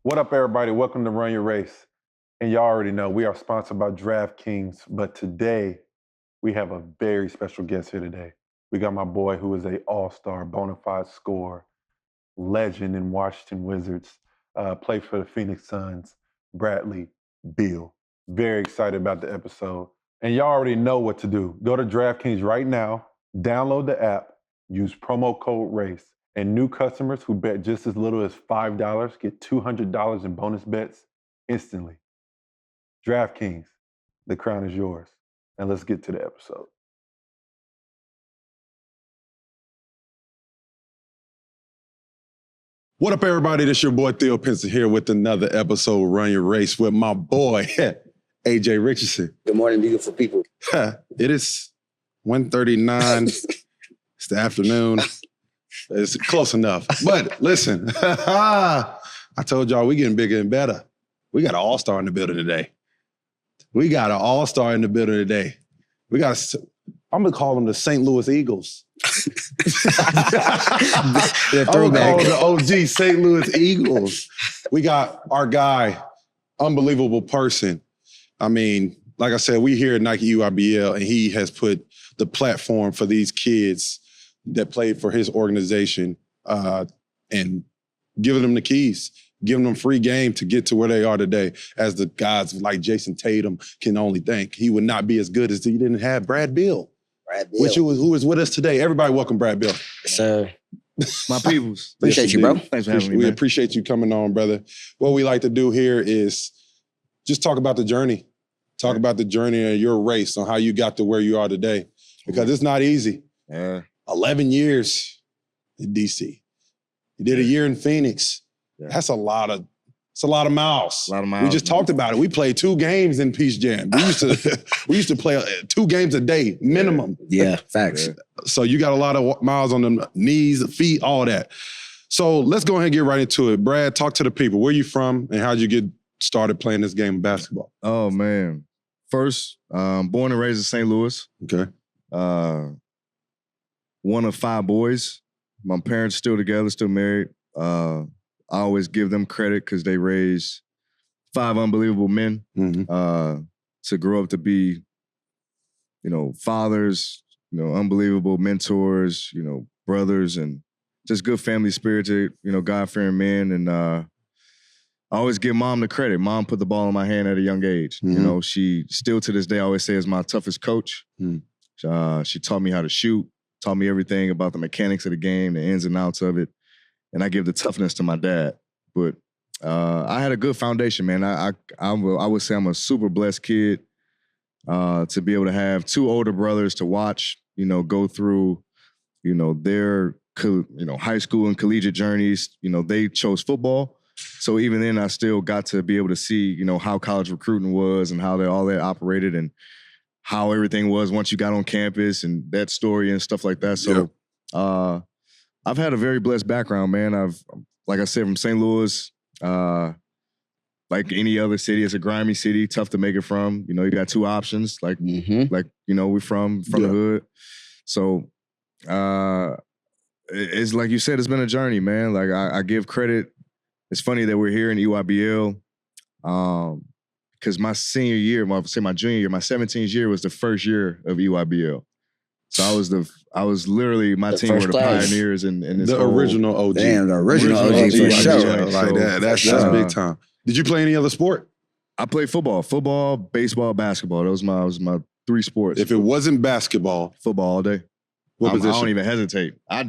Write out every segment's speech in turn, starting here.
What up, everybody? Welcome to Run Your Race. And y'all already know we are sponsored by DraftKings, but today we have a very special guest here today. We got my boy who is a all-star, bona fide scorer, legend in Washington Wizards, played for the Phoenix Suns, Bradley Beal. Very excited about the episode. And y'all already know what to do. Go to DraftKings right now, download the app, use promo code RACE. And new customers who bet just as little as $5 get $200 in bonus bets instantly. DraftKings, the crown is yours. And let's get to the episode. What up, everybody? This your boy Theo Pinson here with another episode of Run Your Race with my boy, AJ Richardson. Good morning, beautiful people. It is 1:39. It's the afternoon. It's close enough. But listen, I told y'all we getting bigger and better. We got an all-star in the building today. We got an all-star in the building today. I'm going to call them the St. Louis Eagles. The I'm going to call them the OG St. Louis Eagles. We got our guy, unbelievable person. I mean, like I said, we here at Nike UIBL, and he has put the platform for these kids that played for his organization and giving them the keys, giving them free game to get to where they are today. As the guys like Jason Tatum can only think, he would not be as good as he didn't have Brad Beal. Who is with us today. Everybody welcome Brad Beal. Yes, sir. My peoples. Appreciate you, bro. Thanks for having me, We man. appreciate you coming on, brother. What we like to do here is just talk about the journey. Talk about the journey of your race on how you got to where you are today. Because it's not easy. Yeah. 11 years in DC. You did a year in Phoenix. Yeah. That's a lot of miles. A lot of miles. We just talked about it. We played 2 games in Peace Jam. We used to play 2 games a day minimum. Yeah, facts. Yeah. So you got a lot of miles on them knees, feet, all that. So let's go ahead and get right into it. Brad, talk to the people. Where you from and how'd you get started playing this game of basketball? Oh, man. First, born and raised in St. Louis. Okay. One of 5 boys. My parents still together, still married. I always give them credit because they raised 5 unbelievable men to grow up to be, fathers, unbelievable mentors, brothers, and just good family spirited, God-fearing men. And I always give mom the credit. Mom put the ball in my hand at a young age. She still to this day, I always say, is my toughest coach. She taught me how to shoot, taught me everything about the mechanics of the game, the ins and outs of it. And I give the toughness to my dad. But I had a good foundation, man. I would say I'm a super blessed kid to be able to have 2 older brothers to watch, go through, their, high school and collegiate journeys. They chose football. So even then, I still got to be able to see, how college recruiting was and how all that operated and how everything was once you got on campus and that story and stuff like that. So I've had a very blessed background, man. Like I said, from St. Louis, like any other city, it's a grimy city, tough to make it from. You got 2 options, we're from the hood. So it's like you said, it's been a journey, man. Like I give credit. It's funny that we're here in EYBL because my senior year, my junior year, my 17th year was the first year of EYBL. So I was literally, my team were the pioneers in this original OG. Damn, the original OG for sure. Like that. That's big time. Did you play any other sport? I played football, baseball, basketball. Those was my 3 sports. If it wasn't basketball, football all day. What position? I don't even hesitate. I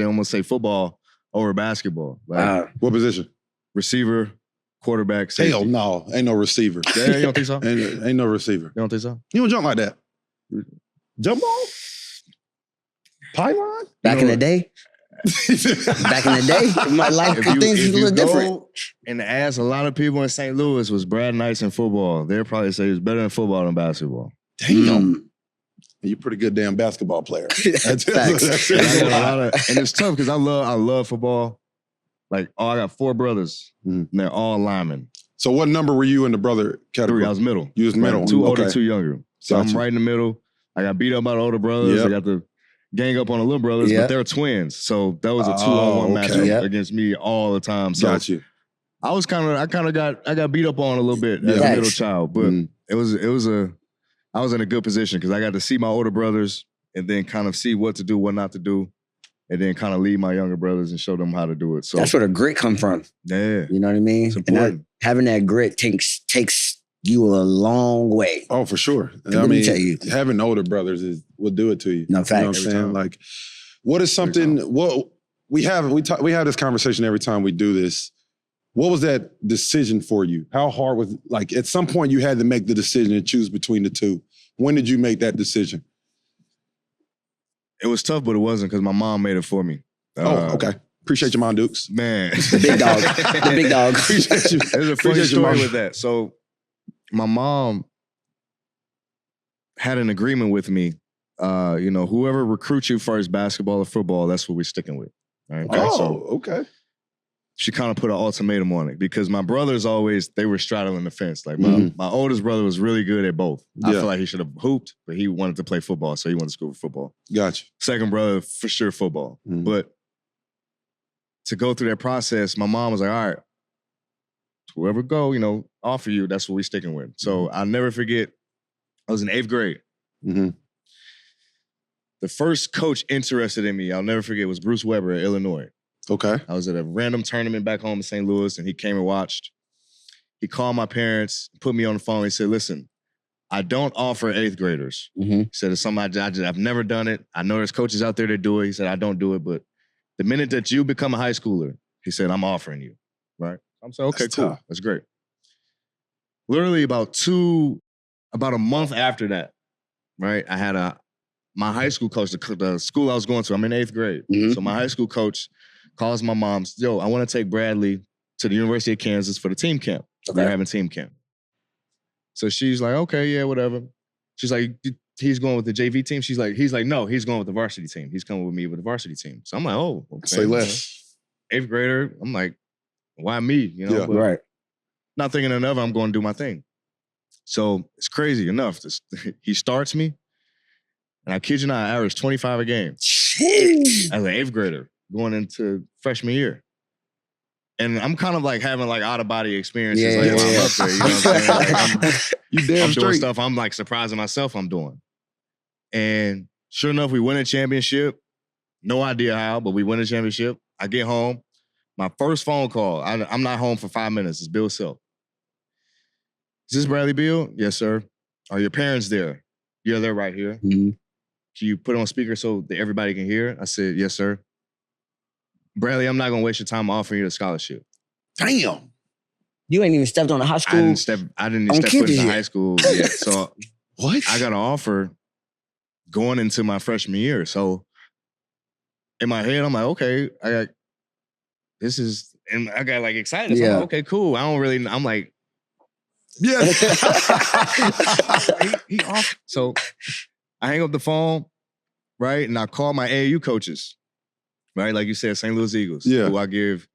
almost say football over basketball. What position? Receiver, quarterback, safety. Hell no, ain't no receiver. Yeah, you don't think so? ain't no receiver. You don't think so? You don't jump like that. Jump ball? Pylon? Back in the day, my life things was a little different. And ask a lot of people in St. Louis, was Brad nice in football? They'll probably say he was better in football than basketball. Damn. You're a pretty good damn basketball player. Facts. And it's tough because I love football. Like, I got 4 brothers, and they're all linemen. So what number were you in the brother category? 3, I was middle. You was middle. 2 older, 2 younger. So Gotcha. I'm right in the middle. I got beat up by the older brothers. Yep. I got the gang up on the little brothers, but they're twins. So that was a 2-on-1 matchup against me all the time. So Got you. I got beat up on a little bit as a Facts. middle child, but I was in a good position because I got to see my older brothers and then kind of see what to do, what not to do, and then kind of lead my younger brothers and show them how to do it. So that's where the grit come from. Yeah. You know what I mean? It's important. Having that grit takes you a long way. Oh, for sure. Let me tell you. Having older brothers will do it to you. No, You know facts. what I'm saying? Like, what is something? What we have this conversation every time we do this. What was that decision for you? How hard was, like, at some point you had to make the decision and choose between the two. When did you make that decision? It was tough, but it wasn't because my mom made it for me. Okay. Appreciate your mom, Dukes. Man. The big dog. The big dog. Appreciate you. There's a funny story with that. So my mom had an agreement with me. Whoever recruits you for his basketball or football, that's what we're sticking with. Right? Okay. She kind of put an ultimatum on it because my brothers they were straddling the fence. Like my oldest brother was really good at both. I feel like he should have hooped, but he wanted to play football, so he went to school for football. Gotcha. Second brother, for sure, football. But to go through that process, my mom was like, all right, whoever offer you, that's what we're sticking with. So I'll never forget, I was in 8th grade. The first coach interested in me, I'll never forget, was Bruce Weber at Illinois. Okay. I was at a random tournament back home in St. Louis, and he came and watched. He called my parents, put me on the phone. He said, listen, I don't offer 8th graders. He said, it's something I've never done it. I know there's coaches out there that do it. He said, I don't do it, but the minute that you become a high schooler, he said, I'm offering you, right? I'm saying, okay, cool. That's great. Literally about a month after that, right, I had my high school coach, the school I was going to, I'm in 8th grade. So my high school coach calls my mom, yo, I want to take Bradley to the University of Kansas for the team camp. We're having team camp. So she's like, okay, yeah, whatever. She's like, he's going with the JV team. He's like, no, he's going with the varsity team. He's coming with me with the varsity team. So I'm like, oh, okay. Say less. 8th grader, I'm like, why me? Yeah. But Right. not thinking enough, I'm going to do my thing. So it's crazy enough. He starts me, and I kid you not, I averaged 25 a game as an 8th grader going into freshman year. And I'm kind of like having like out-of-body experiences while I'm up there. You know what I'm saying? I'm doing stuff I'm like surprising myself I'm doing. And sure enough, we win a championship. No idea how, but we win a championship. I get home. My first phone call, I'm not home for 5 minutes. It's Bill Self. Is this Bradley Beal? Yes, sir. Are your parents there? Yeah, they're right here. Can you put it on speaker so that everybody can hear? I said, yes, sir. Bradley, I'm not going to waste your time offering you a scholarship. Damn. You ain't even stepped on a high school. I didn't step foot into high school yet. So what? I got an offer going into my freshman year. So in my head, I'm like, okay, and I got like excited. So I'm like, okay, cool. I'm like, yeah. he off. So I hang up the phone, right? And I call my AAU coaches, right? Like you said, St. Louis Eagles, who I give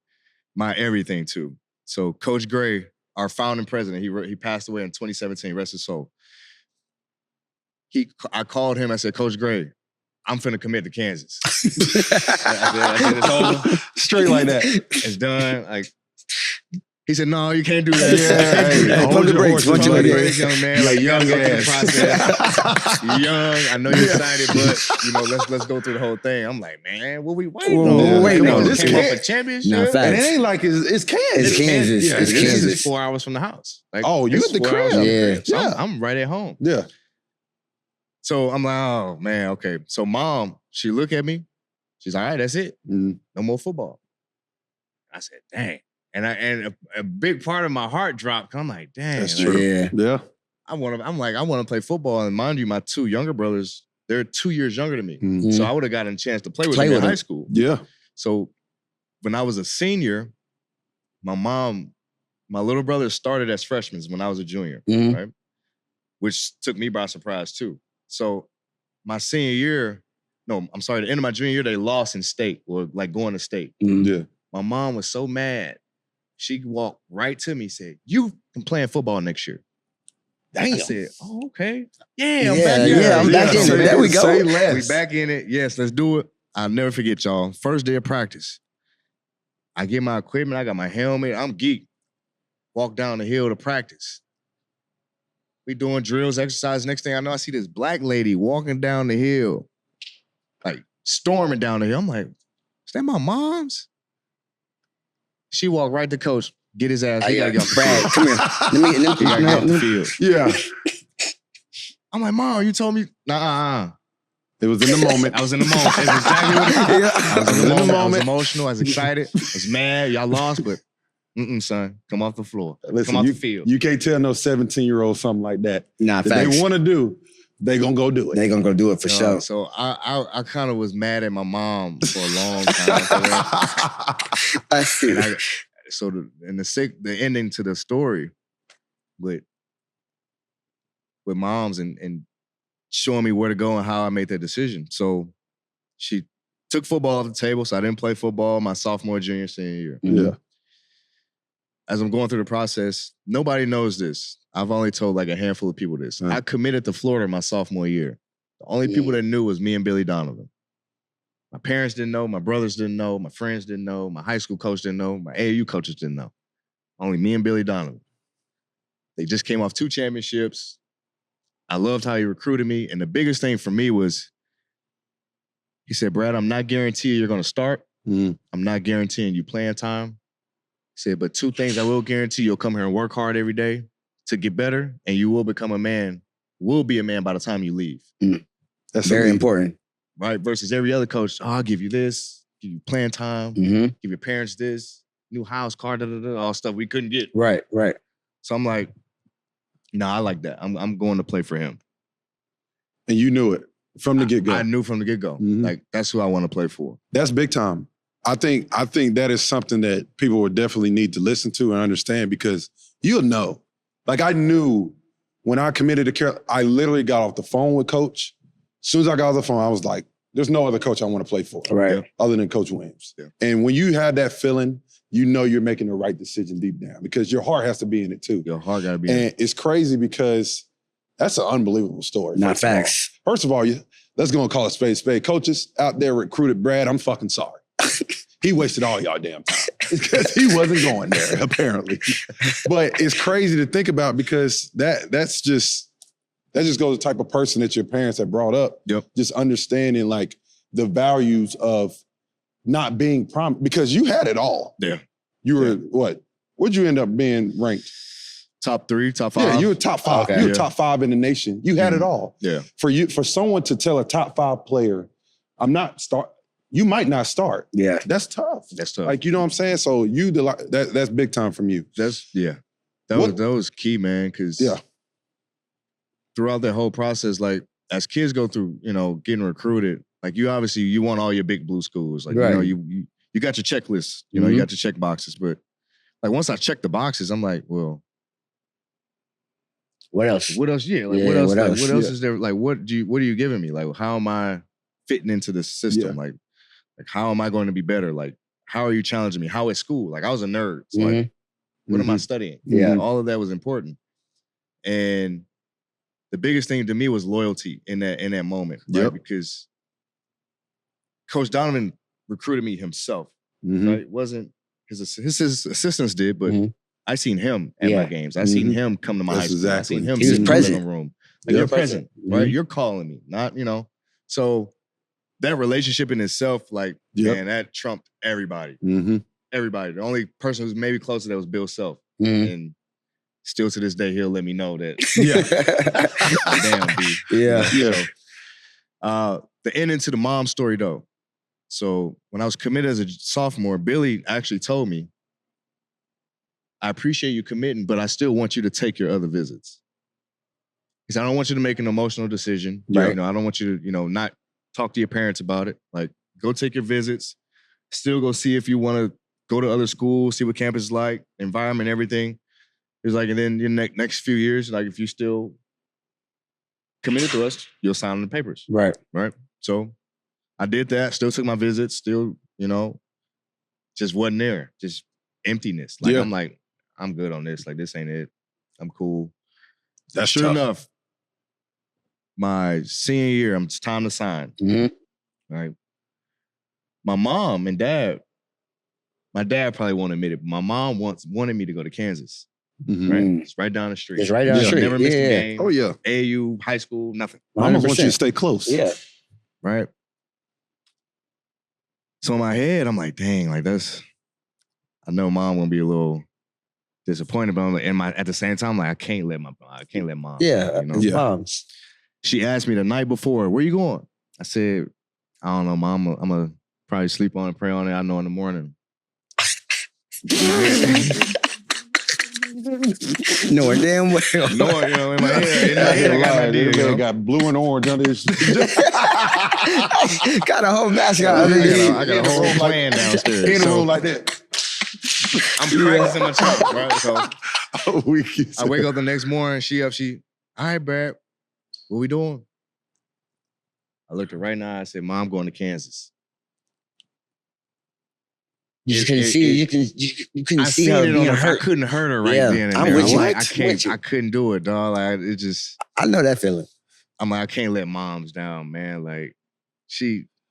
my everything to. So Coach Gray, our founding president, he passed away in 2017, rest his soul. I called him, I said, Coach Gray, I'm finna commit to Kansas. I said, it's over. Straight like that. It's done. Like, he said, no, you can't do that. Pump the brakes, young man. Like, young ass. Young. I know you're excited, but, let's go through the whole thing. I'm like, man, what we waiting on? Wait, no, this came up a championship. Nah, and it ain't like it's Kansas. It's Kansas. Yeah, it's this Kansas. is 4 hours from the house. Like, you at the 4 hours crib. from the Yeah. crib. So I'm right at home. Yeah. So I'm like, oh, man, okay. So mom, she looked at me. She's like, all right, that's it. No more football. I said, dang. And a big part of my heart dropped. I'm like, dang. That's true. Yeah. I want to play football. And mind you, my 2 younger brothers, they're 2 years younger than me. So I would have gotten a chance to play with them in high school. Yeah. So when I was a senior, my little brother started as freshmen when I was a junior, right? Which took me by surprise too. So my senior year, the end of my junior year, they lost in state or like going to state. Yeah. My mom was so mad. She walked right to me and said, you can play football next year. Damn. I said, oh, okay. Yeah, I'm back in it. I'm back in it. There we go. We back in it. Yes, let's do it. I'll never forget, y'all. First day of practice. I get my equipment. I got my helmet. I'm geek. walk down the hill to practice. We doing drills, exercise. Next thing I know, I see this black lady walking down the hill, like storming down the hill. I'm like, is that my mom's? She walked right to coach, get his ass. He gotta get off the Brad, field. come here. He gotta get off the field. Yeah. I'm like, Mom, you told me, nah. It was in the moment. I was in the moment. That's exactly what it was. I was in the moment. I was emotional. I was excited. I was mad. Y'all lost, but son, come off the floor. Listen, come off the field. You can't tell no 17-year-old something like that. Nah, if facts. they want to do, they gonna go do it. They gonna go do it for sure. So I kind of was mad at my mom for a long time. I see. The ending to the story with moms and showing me where to go and how I made that decision. So she took football off the table, so I didn't play football my sophomore, junior, senior year. Yeah. As I'm going through the process, nobody knows this. I've only told like a handful of people this. I committed to Florida my sophomore year. The only people that knew was me and Billy Donovan. My parents didn't know, my brothers didn't know, my friends didn't know, my high school coach didn't know, my AAU coaches didn't know. Only me and Billy Donovan. They just came off 2 championships. I loved how he recruited me. And the biggest thing for me was, he said, Brad, I'm not guaranteeing you're going to start. I'm not guaranteeing you playing time. He said, but 2 things I will guarantee: you'll come here and work hard every day to get better, and you will become a man, will be a man by the time you leave. That's very important. Right? Versus every other coach, I'll give you this, give you playing time, give your parents this, new house, car, all stuff we couldn't get. Right. So I'm like, nah, I like that. I'm going to play for him. And you knew it from the get-go. I knew from the get-go. Like, that's who I want to play for. That's big time. I think that is something that people would definitely need to listen to and understand, because you'll know. Like, I knew when I committed to Carolina, I literally got off the phone with Coach. As soon as I got off the phone, I was like, there's no other coach I want to play for, other than Coach Williams. Yeah. And when you have that feeling, you know you're making the right decision deep down, because your heart has to be in it too. Your heart got to be in it. And it's crazy because that's an unbelievable story. Not facts. First of all, let's go and call it spade spade. Coaches out there recruited Brad, I'm fucking sorry. He wasted all y'all damn time because he wasn't going there, apparently. But it's crazy to think about, because that just goes to the type of person that your parents have brought up. Yep. Just understanding like the values of not being because you had it all. Yeah. You were what? What'd you end up being ranked? Top 3, top 5. Yeah, you were top 5. Okay. You were top 5 in the nation. You had it all. Yeah. For someone to tell a top 5 player, you might not start. Yeah. That's tough. That's tough. Like, you know what I'm saying? So that's big time from you. That was key, man, because throughout that whole process, like, as kids go through, getting recruited, like, you want all your big blue schools. Like, you got your checklist, you got your check boxes. But like, once I checked the boxes, I'm like, well, what else? What else? Yeah. Like, what else? Like, what else is there? Like, what are you giving me? Like, how am I fitting into this system? Like, how am I going to be better? Like, how are you challenging me? How at school? Like, I was a nerd. So like, what am I studying? Yeah. All of that was important. And the biggest thing to me was loyalty in that moment, right? Because Coach Donovan recruited me himself. Right? It wasn't his assistants did, but I seen him at my games. I seen him come to my high school. Exactly. I seen him He was sit present. in the room. Like, you're present, right? You're calling me, not, So that relationship in itself, like, man, that trumped everybody. Everybody. The only person who's maybe close to that was Bill Self. And still to this day, he'll let me know that. Damn, B. The ending to the mom story, though. So when I was committed as a sophomore, Billy actually told me, I appreciate you committing, but I still want you to take your other visits. He said, I don't want you to make an emotional decision. Right. I don't want you to, not talk to your parents about it. Like, go take your visits. Still go see if you want to go to other schools, see what campus is like, environment, everything. He was like, and then in the next few years, like, if you still committed to us, you'll sign on the papers. Right. So I did that, still took my visits, still, just wasn't there. Just emptiness. Like, I'm like, I'm good on this. Like, this ain't it. I'm cool. That's sure tough. enough, my senior year, it's time to sign. Right. My mom and dad, my dad probably won't admit it, but my mom wanted me to go to Kansas. Right? It's right down the street. It's right down the street. Never missed a game. Oh, yeah. AAU, high school, nothing. Mama wants you to 100%. stay close. Yeah. Right? So in my head, I'm like, dang, like that's, I know mom gonna be a little disappointed, but I'm like, at the same time, like I can't let mom. Yeah. You know? Yeah. Moms. She asked me the night before, where you going? I said, I don't know, mom. I'm gonna probably sleep on it, pray on it. I know in the morning. Knowing damn well. No, you know, in my head, I got an idea. You know? Got blue and orange under his. Got a whole mascot. I got a whole plan downstairs. In a room like that. I'm practicing my chant, right? So I wake up the next morning. She, all right, Brad, what we doing? I looked her right now. I said, Mom, I'm going to Kansas. You just couldn't see it. You couldn't see her being hurt. I couldn't hurt her right then and I'm there. with you. Like, I couldn't do it, dog. Like, it just. I know that feeling. I'm like, I can't let moms down, man. Like,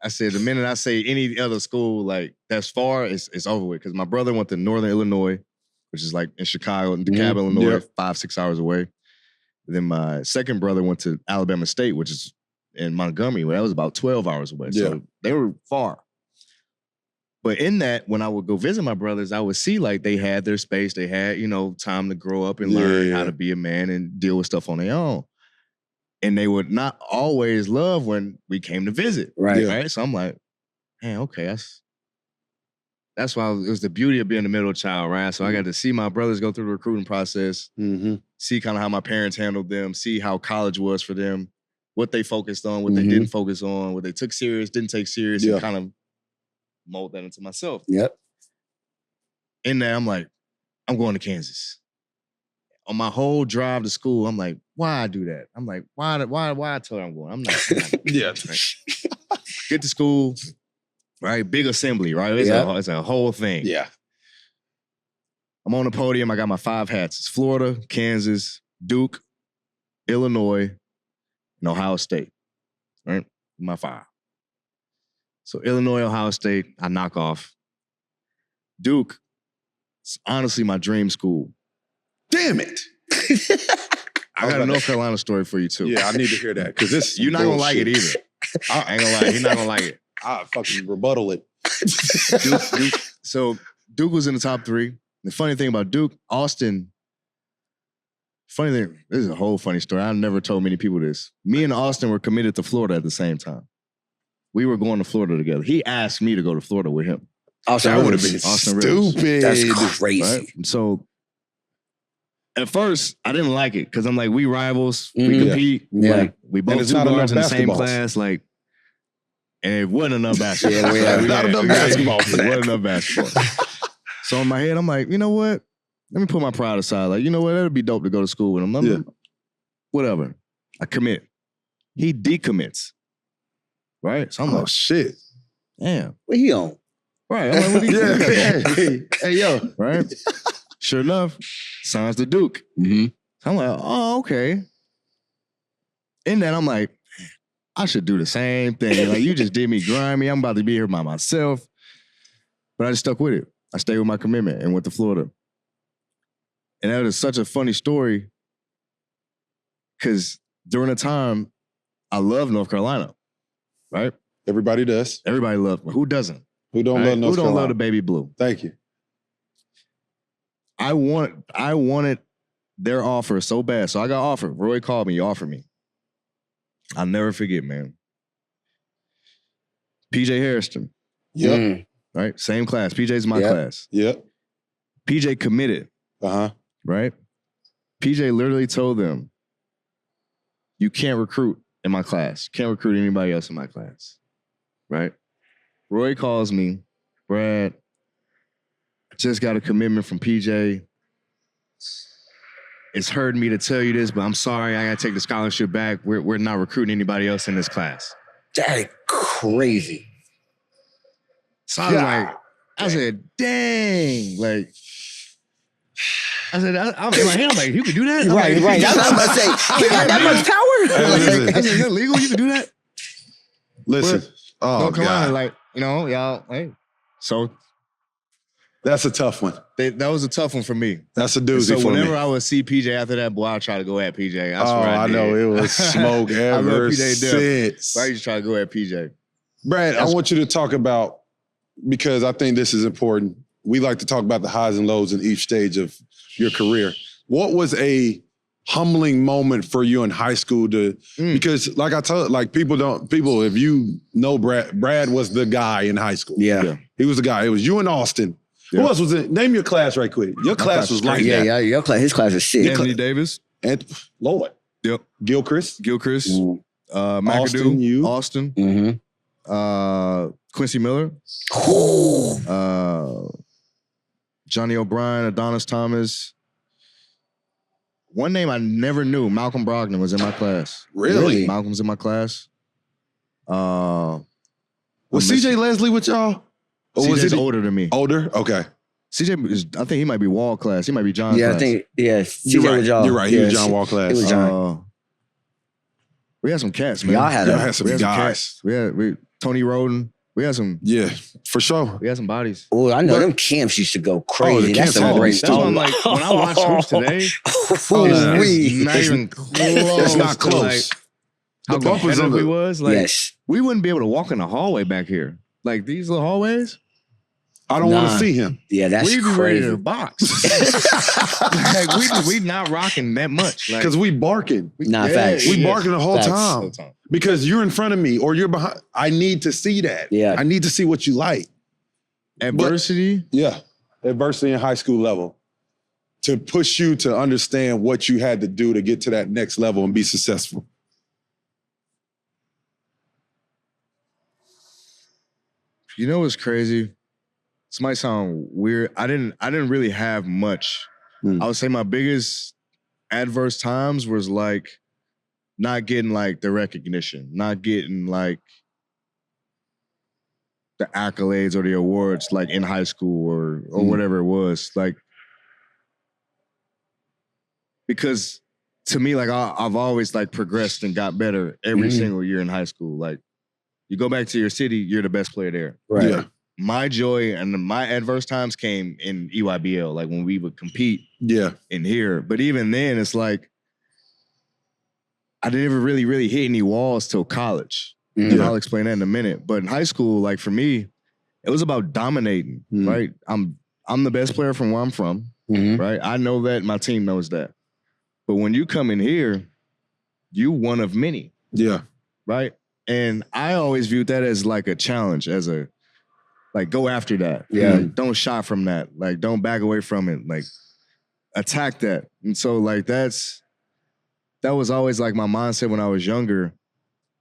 I said, the minute I say any other school, like, that's far, it's over with. Because my brother went to Northern Illinois, which is like in Chicago, in DeKalb, Illinois, 5-6 hours away. And then my second brother went to Alabama State, which is in Montgomery, where that was about 12 hours away. So they were far. But in that, when I would go visit my brothers, I would see like they had their space. They had, time to grow up and learn how to be a man and deal with stuff on their own. And they would not always love when we came to visit. Right. So I'm like, man, okay, that's why it was the beauty of being the middle child, right? So I got to see my brothers go through the recruiting process, see kind of how my parents handled them, see how college was for them, what they focused on, what they didn't focus on, what they took serious, didn't take serious, and kind of mold that into myself. In there, I'm like, I'm going to Kansas. On my whole drive to school, I'm like, why I do that? I'm like, why I tell her I'm going? I'm not right? Get to school, right? Big assembly, right? It's a whole thing. Yeah. I'm on the podium. I got my 5 hats. It's Florida, Kansas, Duke, Illinois, and Ohio State, right? My 5. So Illinois, Ohio State, I knock off. Duke, it's honestly my dream school. Damn it. I got a North Carolina story for you too. Yeah, I need to hear that because this you're not gonna like it either. I ain't gonna lie, you're not gonna like it. I'll fucking rebuttal it. Duke. So Duke was in the top 3. The funny thing about Duke, Austin. Funny thing, this is a whole funny story. I never told many people this. Me and Austin were committed to Florida at the same time. We were going to Florida together. He asked me to go to Florida with him. That would have been stupid. That's crazy. Right? So at first, I didn't like it because I'm like, we rivals, we compete. Like, we both 2 guards in the same class. Like, and it wasn't enough basketball. Not enough basketball. It wasn't enough basketball. So in my head, I'm like, you know what? Let me put my pride aside. Like, you know what? That'd be dope to go to school with him. Whatever. I commit. He decommits. Right? So I'm like, shit. Damn. What he on? Right. I'm like, what hey, yo. Right? Sure enough, signs to Duke. So I'm like, oh, okay. In that, I'm like, I should do the same thing. Like, you just did me grimy. I'm about to be here by myself. But I just stuck with it. I stayed with my commitment and went to Florida. And that is such a funny story because during the time, I loved North Carolina, right? Everybody does. Everybody loved me. Who doesn't? Who don't love North Carolina? Who don't love the baby blue? Thank you. I wanted their offer so bad. So I got offered. Roy called me. He offered me. I'll never forget, man. PJ Harrison. Yep. Right? Same class. PJ's my class. Yep. PJ committed. Right? PJ literally told them, you can't recruit in my class. Can't recruit anybody else in my class. Right? Roy calls me, Brad, I just got a commitment from PJ. It's hurting me to tell you this, but I'm sorry. I got to take the scholarship back. We're not recruiting anybody else in this class. That crazy. So I was like, I said, dang. Like, I said, I'm in my head, I'm like, you can do that? Right. That's what I'm about to say. He got that much power? I said, is that legal? You can do that? Listen. North Carolina, like, y'all, hey. So That's a tough one. That was a tough one for me. That's a doozy So for whenever me. I would see PJ after that, boy, I try to go at PJ. I swear I did. know. It was smoke I love ever PJ to death. since. Why you just try to go at PJ? Brad, I want you to talk about, because I think this is important. We like to talk about the highs and lows in each stage of your career. What was a humbling moment for you in high school because like I told, like people, if you know Brad was the guy in high school. Yeah. He was the guy. It was you and Austin. Yeah. Who else was in? Name your class right quick. Your class was like that. Yeah, your class, his class was sick. Anthony Davis. And Lord. Yep. Gilchrist. McAdoo. Austin, you. Austin. Mm-hmm. Quincy Miller. Johnny O'Brien, Adonis Thomas. One name I never knew, Malcolm Brogdon, was in my class. Really? Malcolm's in my class. Was CJ Leslie with y'all? Or was CJ's it older than me. Older? Okay. CJ is, I think he might be Wall class. He might be John Yeah, class. I think, yeah. You're right. was y'all. You're right. He was John Wall class. He was John. We had some cats, man. Y'all had some guys. Cats. We had Tony Roden. We had some. Yeah, for sure. We had some bodies. Oh, I know them camps used to go crazy. the That's camps a had great these That's why I'm like, when I watch hoops today, it's not even close. It's not to, close. Like, how The bumpers competitive on the- we was. Like, Yes. we wouldn't be able to walk in the hallway back here. Like these little hallways, I don't want Nah. to see him. Yeah, that's we'd be ready crazy. to box. Like we not rocking that much. Like, Because we barking. Nah, facts. We barking the whole Facts. time. Because you're in front of me or you're behind. I need to see that. Yeah. I need to see what you like. Adversity. Yeah. Adversity in high school level. To push you to understand what you had to do to get to that next level and be successful. You know what's crazy? This might sound weird. I didn't really have much. I would say my biggest adverse times was like not getting like the recognition, not getting like the accolades or the awards like in high school or whatever it was. Like, because to me, like I've always like progressed and got better every single year in high school. Like, you go back to your city, you're the best player there. Right. Yeah. My joy and my adverse times came in EYBL, like when we would compete Yeah. in here. But even then, it's like I didn't ever really hit any walls till college. And I'll explain that in a minute. But in high school, like for me, it was about dominating, right? I'm the best player from where I'm from, right? I know that, my team knows that. But when you come in here, you one of many. Yeah. Right? And I always viewed that as like a challenge, as a, like, go after that. Yeah. Like, don't shy from that. Like, don't back away from it. Like, attack that. And so, like, that was always like my mindset when I was younger.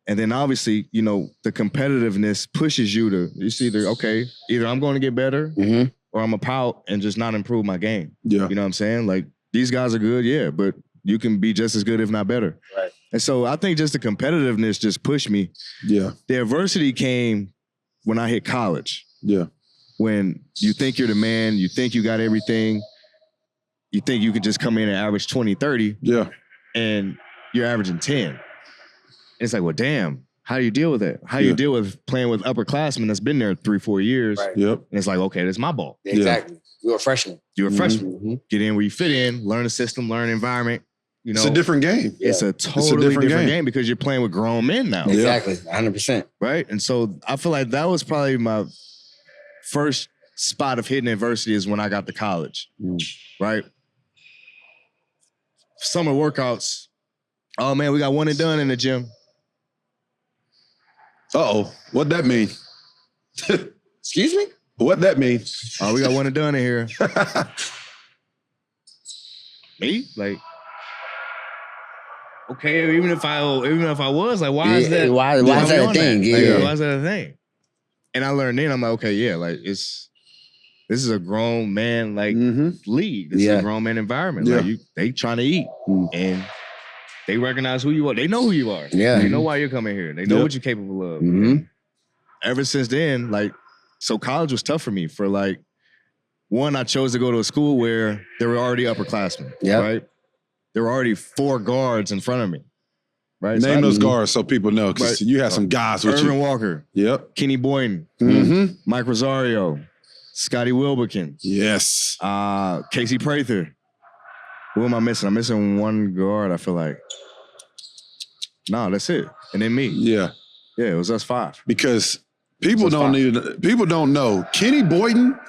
And then obviously, you know, the competitiveness pushes you to, it's either I'm going to get better or I'm a pout and just not improve my game. Yeah. You know what I'm saying? Like, these guys are good, yeah, but you can be just as good, if not better. Right. And so I think just the competitiveness just pushed me. Yeah. The adversity came when I hit college. Yeah. When you think you're the man, you think you got everything, you think you can just come in and average 20, 30, Yeah. and you're averaging 10. It's like, well, damn, how do you deal with it? How do you deal with playing with upperclassmen that's been there 3-4 years? Right. Yep. And it's like, okay, that's my ball. Exactly. You were a freshman. You're a freshman. Get in where you fit in, learn the system, learn the environment. You know, It's a different game. It's a totally different game because you're playing with grown men now. Exactly. 100%. Right? And so I feel like that was probably my first spot of hitting adversity is when I got to college. Right? Summer workouts. Oh, man, we got one and done in the gym. Uh-oh. What'd that mean? Excuse me? What'd that mean? Oh, we got one and done in here. Me? Like, okay, even if I was, like, why is that? Why is that a thing? Like, why is that a thing? And I learned then, I'm like, okay, yeah, like this is a grown man like league. This is a grown man environment. Yeah. Like they trying to eat and they recognize who you are. They know who you are. Yeah. They know why you're coming here. They know what you're capable of. Ever since then, like, so college was tough for me. For like, one, I chose to go to a school where there were already upperclassmen. Yeah. Right. There were already 4 guards in front of me. Right. Name those guards so people know, because Right. you had some guys with Irvin you. Walker, Yep. Kenny Boynton, Mike Rosario, Scotty Wilbekin. Yes. Casey Prather. Who am I missing? I'm missing one guard, I feel like. No, that's it. And then me. Yeah. Yeah, it was us 5. Because people don't know. Kenny Boyden,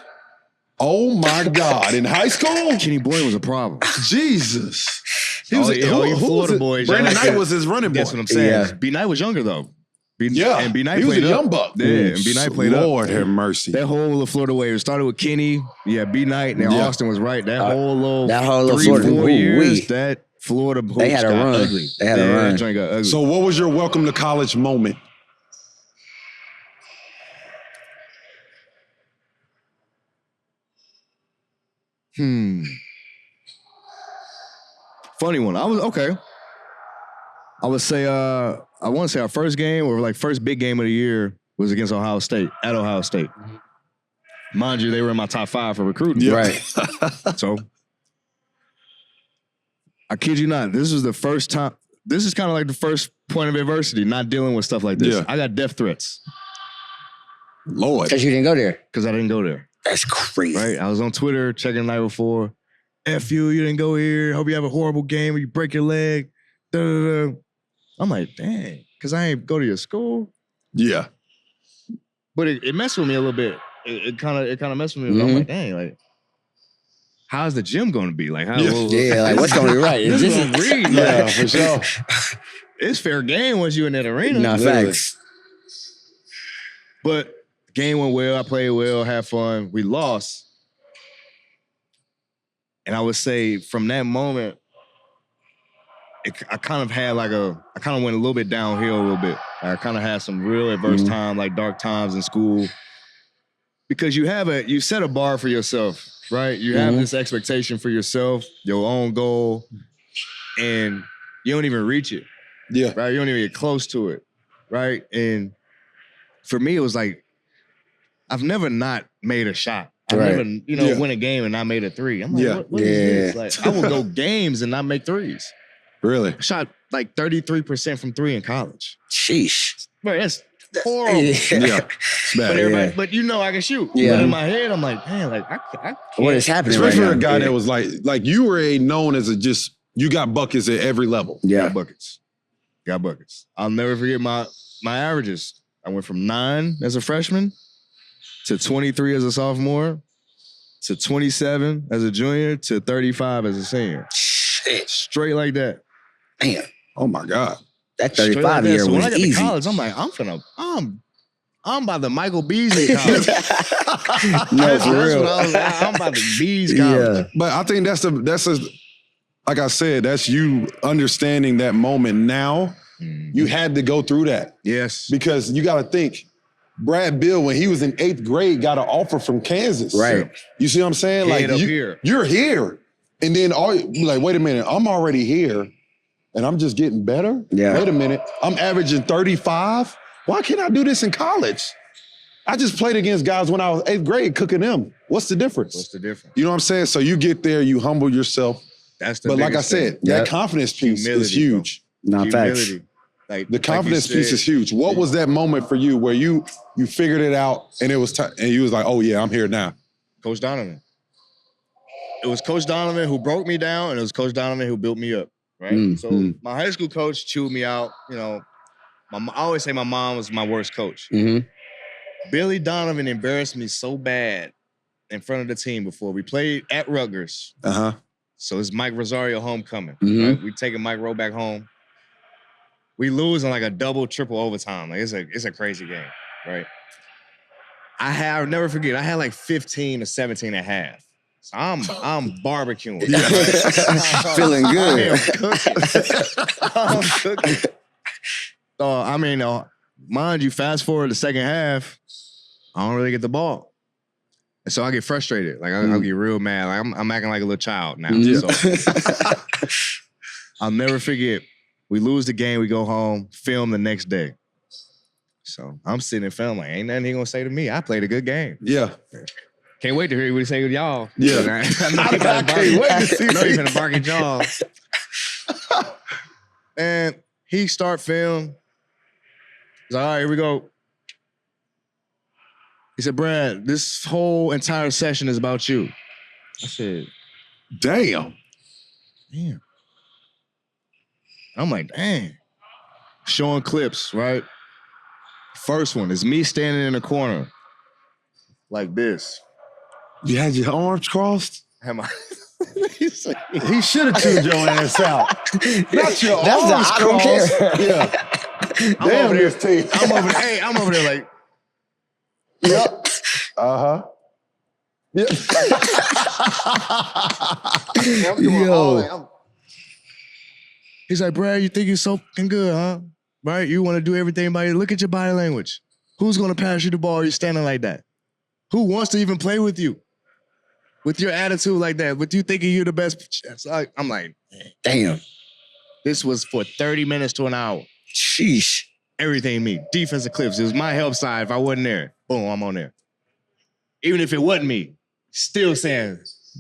oh my God, in high school? Kenny Boyden was a problem. Jesus. He All was you Florida boys. Brandon Knight was his running boy. That's what I'm saying. Yeah. B. Knight was younger, though. And B. Knight he was played a young up. buck. Yeah, and B. Knight played up. Lord have mercy. That whole Florida wave started with Kenny. Yeah, B. Knight, and then Austin was right. That whole little 3-4 years, that Florida hoops they had a run. Ugly. They had a run. That joint got ugly. So what was your welcome to college moment? Funny one. I would say I want to say our first game or like first big game of the year was against Ohio State, at Ohio State. Mind you, they were in my top 5 for recruiting. Yeah. Right. So I kid you not, this was the first time. This is kind of like the first point of adversity, not dealing with stuff like this. Yeah. I got death threats. Lord. Because you didn't go there. Because I didn't go there. That's crazy. Right? I was on Twitter checking the night before. F you didn't go here. Hope you have a horrible game or you break your leg. Da, da, da. I'm like, dang, because I ain't go to your school. Yeah. But it messed with me a little bit. It kind of messed with me. I'm like, dang, like, how's the gym going to be? Like, how? Yeah, like what's going to be right? This is what I'm reading. Yeah, Like, for sure. it's fair game once you're in that arena. No, facts. But game went well. I played well, had fun. We lost. And I would say from that moment, I kind of went a little bit downhill a little bit. I kind of had some real adverse time, like dark times in school. Because you set a bar for yourself, right? You have this expectation for yourself, your own goal, and you don't even reach it. Yeah. Right? You don't even get close to it. Right? And for me, it was like, I've never not made a shot. I've never, win a game and not made a 3. I'm like, what is this? Like, I will go games and not make 3s. Really? I shot like 33% from 3 in college. Sheesh. Bro, that's horrible. Yeah. But everybody, but I can shoot. Yeah. But in my head, I'm like, man, like I can't. What is happening Especially right for a now? guy that was like you were known as you got buckets at every level. Yeah. Got buckets. I'll never forget my averages. I went from 9 as a freshman to 23 as a sophomore to 27 as a junior to 35 as a senior. Shit. Straight like that. Damn. Oh my God. That Straight 35 like that. year So when was I got easy. to college, I'm like, I'm by the Michael Beasley college. No, for real. What I was like. I'm by the Bees college. Yeah. But I think like I said, that's you understanding that moment now. You had to go through that. Yes. Because you got to think, Brad Beal, when he was in 8th grade, got an offer from Kansas. Right. You see what I'm saying? Head up here. You're here. And then like, wait a minute, I'm already here and I'm just getting better? Yeah. Wait a minute, I'm averaging 35? Why can't I do this in college? I just played against guys when I was 8th grade cooking them. What's the difference? You know what I'm saying? So you get there, you humble yourself. That's the But like I biggest thing. said, that confidence piece is huge. Not facts. Humility. Like, The confidence piece is huge. What was that moment for you where you figured it out and it was time and you was like, oh yeah, I'm here now? Coach Donovan. It was Coach Donovan who broke me down, and it was Coach Donovan who built me up. Right. So my high school coach chewed me out. I always say my mom was my worst coach. Billy Donovan embarrassed me so bad in front of the team before. We played at Rutgers. So it's Mike Rosario homecoming. Right? We taking Mike Rowe back home. We lose in like a double, triple overtime. Like it's a crazy game, right? I'll never forget. I had like 15 or 17 and a half. So I'm barbecuing. Feeling good. I'm cooking. So mind you, fast forward the second half, I don't really get the ball. And so I get frustrated. Like I'll get real mad. Like I'm acting like a little child now. So I'll never forget. We lose the game, we go home, film the next day. So I'm sitting in film like, ain't nothing he gonna say to me. I played a good game. Yeah. Can't wait to hear what he say to y'all. Yeah. I know he finna bark at y'all. And he start film. He's like, all right, here we go. He said, Brad, this whole entire session is about you. I said, Damn. damn. I'm like, dang. Showing clips, right? First one is me standing in the corner like this. You had your arms crossed? Had my He should have tuned your ass out. Not your That's the arms I don't crossed. care. Yeah. I'm Damn over there. this team. I'm over there like, Yep. Uh-huh. Yeah. Yo. He's like, Brad, you think you're so fucking good, huh? Right? You want to do everything by you. Look at your body language. Who's going to pass you the ball? You're standing like that. Who wants to even play with you? With your attitude like that, with you thinking you're the best. I'm like, Damn. this was for 30 minutes to an hour. Sheesh. Everything me. Defensive clips. It was my help side. If I wasn't there, boom, I'm on there. Even if it wasn't me, still saying,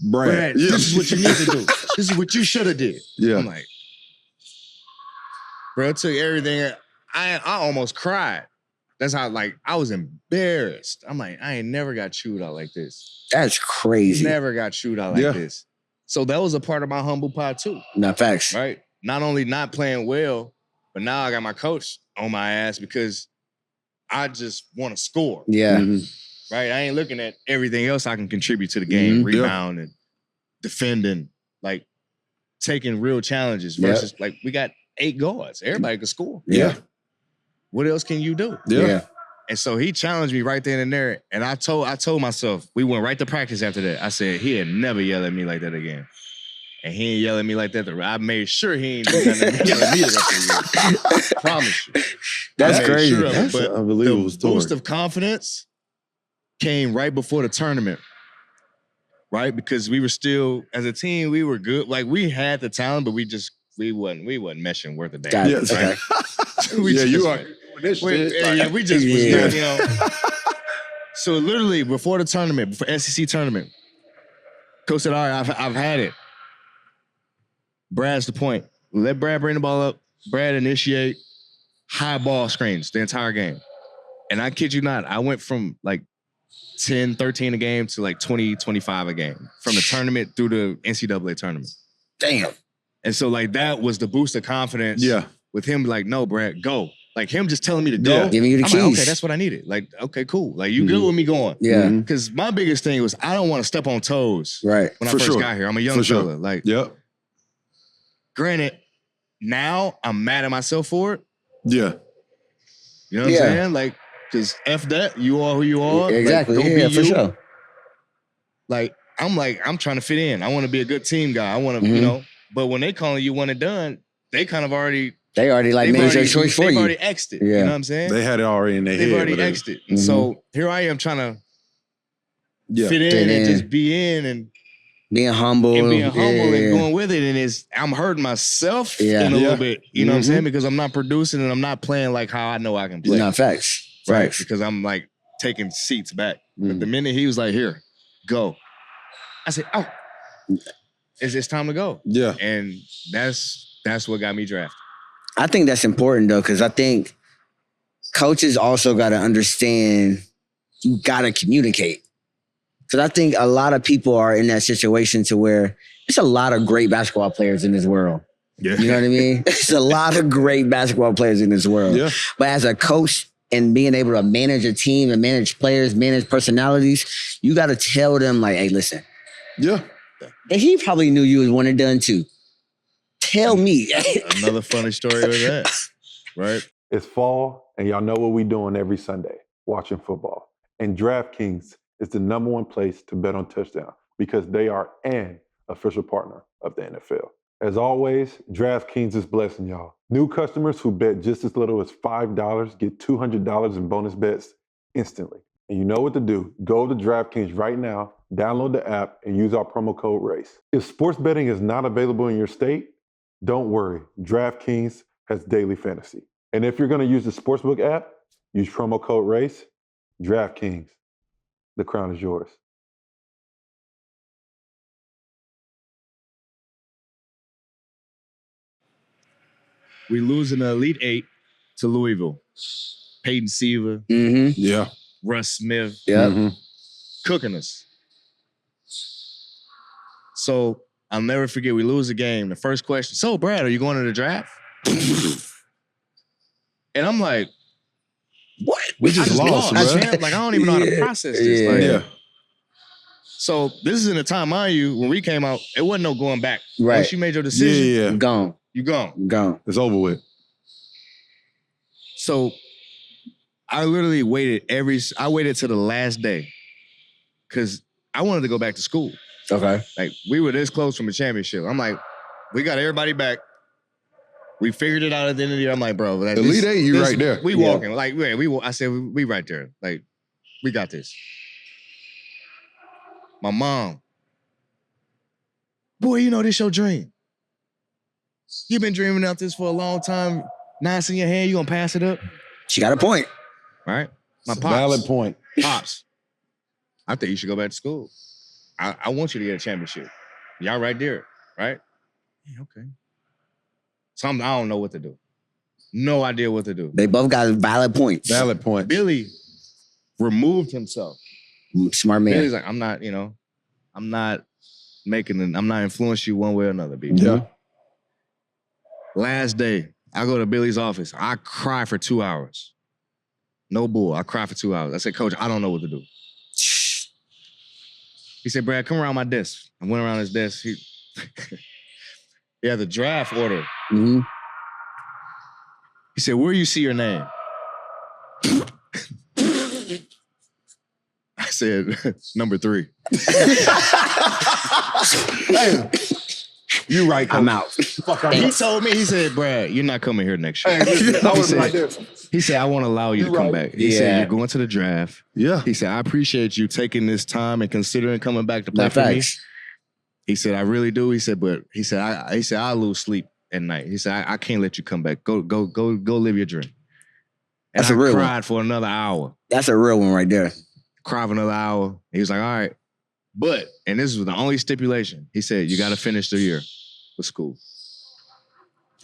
Brad, this is what you need to do. This is what you should have did. Yeah. I'm like, bro, it took everything. I almost cried. That's how, like, I was embarrassed. I'm like, I ain't never got chewed out like this. That's crazy. Never got chewed out like this. So that was a part of my humble pie too. No, facts. Right? Not only not playing well, but now I got my coach on my ass because I just want to score. Yeah. Mm-hmm. Right? I ain't looking at everything else I can contribute to the game, rebound and defending, like taking real challenges versus like we got 8 guards. Everybody can score. Yeah. What else can you do? Yeah. And so he challenged me right then and there. And I told myself, we went right to practice after that. I said, he'll never yell at me like that again. And he ain't yell at me like that. I made sure he ain't yell at me the rest of the year. Promise you. That's crazy. Sure That's but an unbelievable the story. boost of confidence came right before the tournament. Right? Because we were still, as a team, we were good. Like we had the talent, but we wasn't meshing worth a damn. Got it. Yes. Okay. We just- you are. This shit, like- we just was Yeah. not, you know. So literally before the tournament, before SEC tournament, coach said, all right, I've had it. Brad's the point. Let Brad bring the ball up. Brad initiate high ball screens the entire game. And I kid you not, I went from like 10, 13 a game to like 20, 25 a game from the tournament through the NCAA tournament. Damn. And so like that was the boost of confidence. Yeah. With him like, no, Brad, go. Like him just telling me to go. Yeah. Giving you the I'm keys. like, okay, that's what I needed. Like, okay, cool. Like you good with me going. Yeah. Because my biggest thing was I don't want to step on toes Right. when I For first sure. got here. I'm a young For sure. fella. Like, Yep. granted, now I'm mad at myself for it. Yeah. You know what Yeah. I'm saying? Like, because F that, you are who you are. Exactly. Like, go Yeah, be for you. sure. Like, I'm trying to fit in. I want to be a good team guy. I want to, you know, but when they calling you one and done, they kind of already They already like made your choice for they've you. already X'd it. Yeah. You know what I'm saying? They had it already in their They've head. already but they- X'd it. And so here I am trying to Yeah. fit in Fit and in. just be in and Being humble. being humble and Yeah. going with it. And I'm hurting myself Yeah. in a Yeah. little bit. You know what I'm Mm-hmm. saying? Because I'm not producing and I'm not playing like how I know I can play. No, facts. Right? Facts. Because I'm like taking seats back. But Mm. the minute he was like, here, go. I said, oh, it's time to go. Yeah. And that's what got me drafted. I think that's important though, because I think coaches also got to understand you got to communicate. Because I think a lot of people are in that situation to where there's a lot of great basketball players in this world. Yeah. You know what I mean? There's a lot of great basketball players in this world. Yeah. But as a coach and being able to manage a team and manage players, manage personalities, you got to tell them like, hey, listen. Yeah. And he probably knew you was one and done too. Tell me. Another funny story with that. Right? It's fall, and y'all know what we doing every Sunday, watching football. And DraftKings is the #1 place to bet on touchdown because they are an official partner of the NFL. As always, DraftKings is blessing y'all. New customers who bet just as little as $5 get $200 in bonus bets instantly. And you know what to do. Go to DraftKings right now, download the app, and use our promo code RACE. If sports betting is not available in your state, don't worry. DraftKings has daily fantasy. And if you're going to use the Sportsbook app, use promo code RACE. DraftKings, the crown is yours. We lose in the Elite Eight to Louisville. Peyton Siva, Mm-hmm. Yeah. Russ Smith, Yeah. cooking us. So I'll never forget, we lose the game. The first question, so Brad, are you going to the draft? And I'm like, what? We just lost, bro. champ. Like, I don't even know how to process this. Yeah. Like, Yeah. So this is in the time, mind you, when we came out, it wasn't no going back. Right. Once you made your decision, Yeah. Gone. you gone. Gone. It's over with. So I literally waited to the last day because I wanted to go back to school. Okay. Like, we were this close from a championship. I'm like, we got everybody back. We figured it out at the end of the year. I'm like, bro, like, Elite Eight, you right there. We walking. Like, I said, we right there. Like, we got this. My mom, boy, you know this your dream. You've been dreaming about this for a long time. Now it's in your hand, you gonna pass it up? She got a point. Right? My It's a pops. valid point. Pops, I think you should go back to school. I want you to get a championship. Y'all right there, right? Yeah, okay. So I don't know what to do. No idea what to do. They both got valid points. Valid point. Billy removed himself. Smart man. Billy's like, I'm not influencing you one way or another, B. Yeah. Last day, I go to Billy's office. I cry for 2 hours. No bull. I cry for 2 hours. I said, Coach, I don't know what to do. He said, Brad, come around my desk. I went around his desk. He had the draft order. Mm-hmm. He said, where you see your name? I said, number 3. Damn. You right, Coach. I'm out. And he told me, he said, Brad, you're not coming here next year. Hey, listen, I was right there. He said, I want to allow you to come back. He said, you're going to the draft. Yeah. He said, I appreciate you taking this time and considering coming back to play Not for me. facts. He said, I really do. He said, but I lose sleep at night. He said, I can't let you come back. Go live your dream. And That's a real I one. cried for another hour. That's a real one right there. Cried for another hour. He was like, all right. But, and this was the only stipulation, he said, you got to finish the year with school.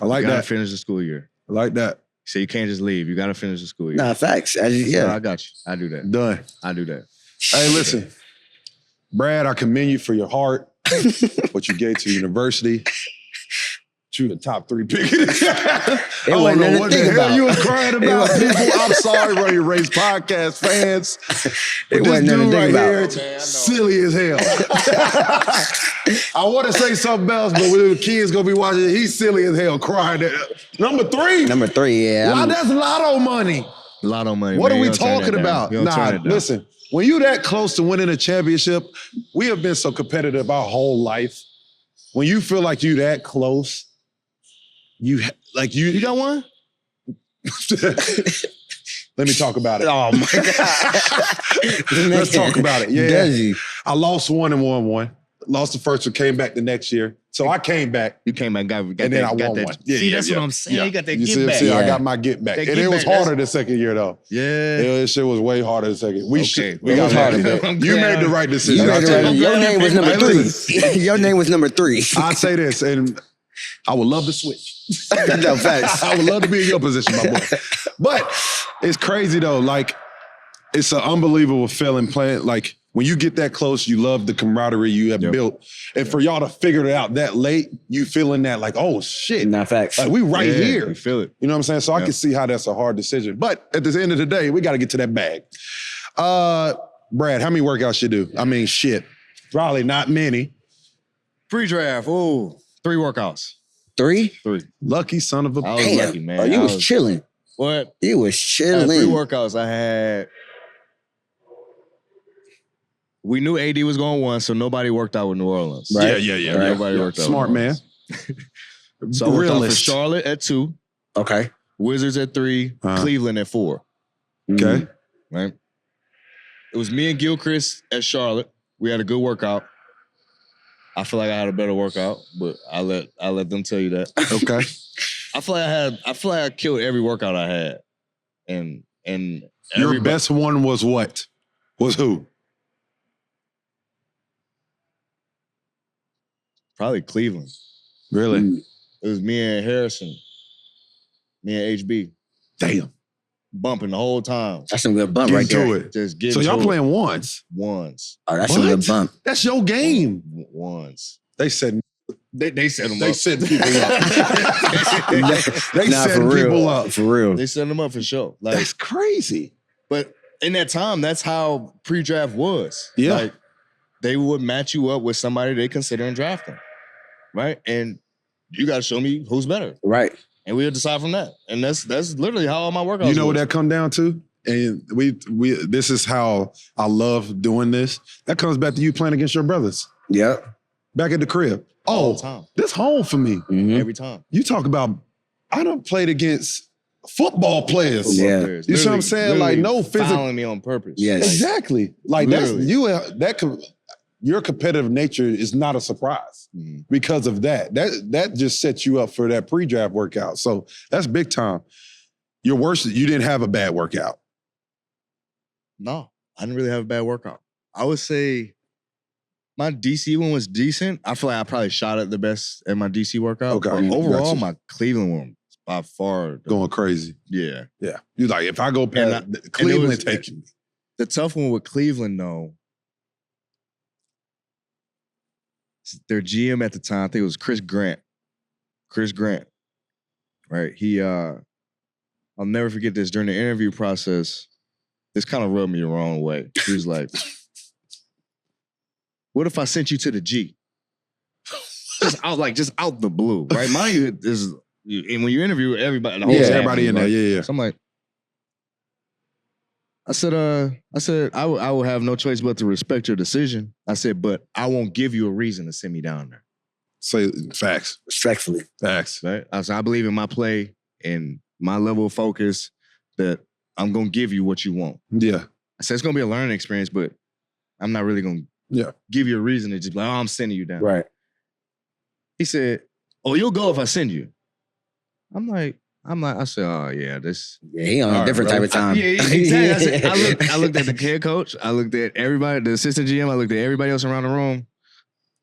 I like You got to that. finish the school year. I like that. He said, you can't just leave. You got to finish the school year. Nah, facts. So Yeah. I got you. I do that. Done. I do that. Hey, listen. Brad, I commend you for your heart, what you gave to the university. You the top 3 pick. I don't wasn't know nothing what to the think hell about. you was crying about, people. I'm sorry, Run Your Race podcast fans. But It this wasn't nothing dude to right think about. here, it's silly as hell. I want to say something else, but when the kids gonna be watching it, he's silly as hell crying. Number 3? Number 3, yeah. Wow, that's lotto money. Lotto money. What man. are we You don't turn that talking down. about? You don't Nah, turn it down. listen. When you that close to winning a championship, we have been so competitive our whole life. When you feel like you that close, you got one? Let me talk about it. Oh my God. Let's talk about it. Yeah. Does he? I lost one and won one. Lost the first one, came back the next year. So I came back. You came back, got And then I won one. Yeah, See, yeah, that's yeah. what I'm saying. Yeah. You got that You get see, back. I Yeah. got my get back. That And get it was back, harder the second year though. Yeah. This shit was way harder the second. We Okay. we It got was harder. harder. I'm You glad made the right decision. You I'll made tell it right. you. Your name was number Hey, 3. listen. Your name was number 3. I'll say this, and I would love to switch. No, facts. I would love to be in your position, my boy. But it's crazy though. Like, it's an unbelievable feeling playing. Like, when you get that close, you love the camaraderie you have built. And for y'all to figure it out that late, you feeling that like, oh shit. Nah, facts. Like, we right Yeah, here. You feel it. You know what I'm saying? So I Yeah. can see how that's a hard decision. But at the end of the day, we got to get to that bag. Brad, how many workouts you do? I mean, shit. Probably not many. Pre-draft. Oh, 3 workouts. 3? 3. Lucky son of a... I was Damn. lucky, man. Oh, you I was chilling. What? You was I had 3 chilling. workouts. I had. We knew AD was going 1, so nobody worked out with New Orleans. Right. Yeah. Nobody worked out. Smart with New man. Orleans. So I worked out for Realist. Charlotte at 2, Okay. Wizards at 3, Cleveland at 4. Okay. Right. It was me and Gilchrist at Charlotte. We had a good workout. I feel like I had a better workout, but I let them tell you that. Okay. I feel like I killed every workout I had. And Your everybody- best one was what? Was who? Probably Cleveland. Really? It was me and Harrison. Me and HB. Damn. bumping the whole time. That's some good bump Get right there. to it. Just get So y'all to playing once. Once. Oh, that's some good What? bump. That's your game. Once. They said They set them they up. set people up. They Nah, set for real. people up. For real. They set them up for sure. Like, That's crazy. but in that time, that's how pre-draft was. Yeah. Like, they would match you up with somebody they consider in drafting. Right? And you got to show me who's better. Right. And we'll decide from that. And that's literally how all my workouts You know what was. that come down to? And we this is how I love doing this. That comes back to you playing against your brothers Yep. back at the crib. All Oh, the time. this home for me. Mhm. Every time. You talk about I done played against football players. Yeah. Players. You see what I'm saying? Like, no physical. fouling me on purpose. Yes. Exactly. Like Literally. your competitive nature is not a surprise Mhm. because of that. That just sets you up for that pre-draft workout. So that's big time. Your worst, you didn't have a bad workout. No, I didn't really have a bad workout. I would say my DC one was decent. I feel like I probably shot it the best at my DC workout. Okay, But overall, gotcha. my Cleveland one was by far Going crazy. yeah. Yeah. You're like, if I go past And Cleveland, was- taking me. The tough one with Cleveland, though, their GM at the time, I think it was Chris Grant. Chris Grant, right? He, I'll never forget this. During the interview process, this kind of rubbed me the wrong way. He was like, "What if I sent you to the G?" just out the blue, right? Mind you, and when you interview everybody, the whole Yeah, staff, everybody in there. right? Yeah. So I'm like, I said, I will have no choice but to respect your decision. I said, but I won't give you a reason to send me down there. Say facts. Respectfully. Facts. Right? I said, I believe in my play and my level of focus that I'm gonna give you what you want. Yeah. I said it's gonna be a learning experience, but I'm not really gonna give you a reason to just be like, oh, I'm sending you down. Right. He said, oh, you'll go if I send you. I'm like, I said, oh yeah, this. Yeah, he on a All different right, type of time. Yeah, exactly. I looked at the head coach. I looked at everybody, the assistant GM. I looked at everybody else around the room.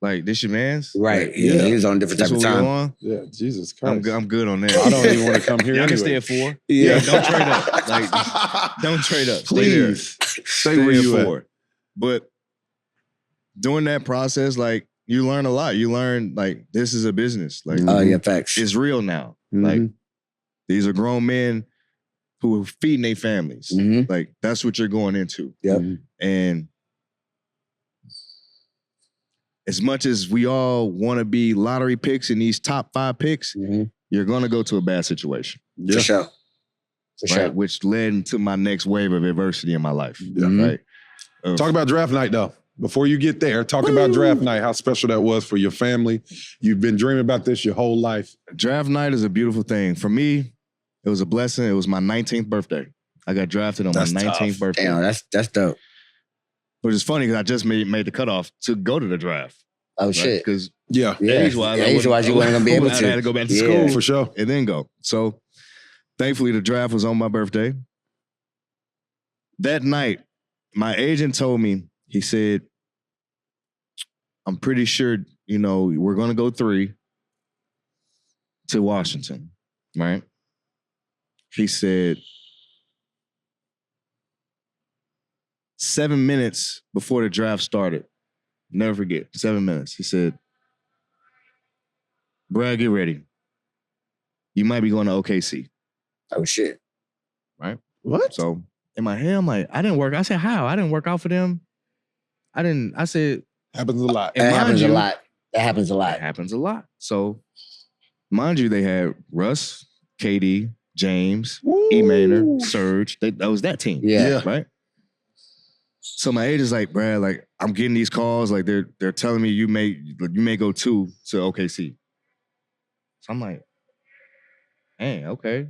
Like, this your man's? Right. Like, Yeah, he was on a different this type of what we time. on? Yeah. Jesus Christ. I'm good on that. I don't even want to come here Y'all can anyway. stay at 4. Yeah. Don't trade up. Like, don't trade up. Stay there. Please. Stay where at you at. 4. But during that process, like, you learn a lot. You learn, like, this is a business. Like, Oh, yeah, facts. it's real now. Mhm. Like, these are grown men who are feeding their families. Mhm. Like, that's what you're going into. Yep. Mhm. And as much as we all want to be lottery picks in these top 5 picks, Mhm. you're going to go to a bad situation. Yeah. For sure. For Right? sure. Which led into my next wave of adversity in my life. Yeah. Right? Talk about draft night, though. Before you get there, talk about draft night, how special that was for your family. You've been dreaming about this your whole life. Draft night is a beautiful thing. For me, it was a blessing. It was my 19th birthday. I got drafted on That's my 19th tough. birthday. Damn, that's dope. Which is funny because I just made the cutoff to go to the draft. Oh, shit. Because Yeah, Yeah. age-wise, Age-wise, you weren't going to be able I had to to. go back to Yeah. school for sure. and then go. So thankfully, the draft was on my birthday. That night, my agent told me, he said, I'm pretty sure, we're going to go 3 to Washington, right? He said, 7 minutes before the draft started, never forget, 7 minutes. He said, Brad, get ready. You might be going to OKC. Oh, shit. What? So in my head, I'm like, I didn't work. I said, how? I didn't work out for them. I said, Happens a lot. And That mind happens a you- lot. That happens a that lot. happens a lot. So mind you, they had Russ, KD, James, E. Maynard, Serge. That was that team. Yeah. Right? So my agent's like, Brad, like, I'm getting these calls. Like, they're telling me you may go 2 to OKC. So I'm like, dang, okay.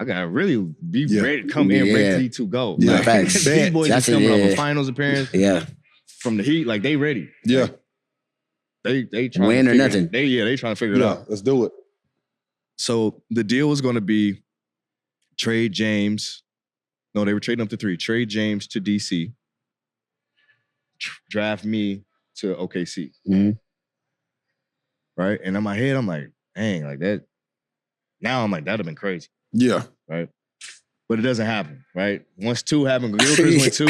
I gotta really be Yeah. ready to come in Yeah. ready to go. Yeah. Like, Facts. these boys That's is coming off yeah. a finals appearance Yeah. from the Heat. Like, they ready. Yeah. They trying Win to or figure- nothing. They trying to figure it Yeah. out. Let's do it. So the deal was going to be trade James. No, they were trading up to 3. Trade James to DC. Draft me to OKC. Mhm. Right? And in my head, I'm like, dang, like that. Now I'm like, that'd have been crazy. Yeah. Right? but it doesn't happen, right? Once 2 happen, Gilchrist went 2,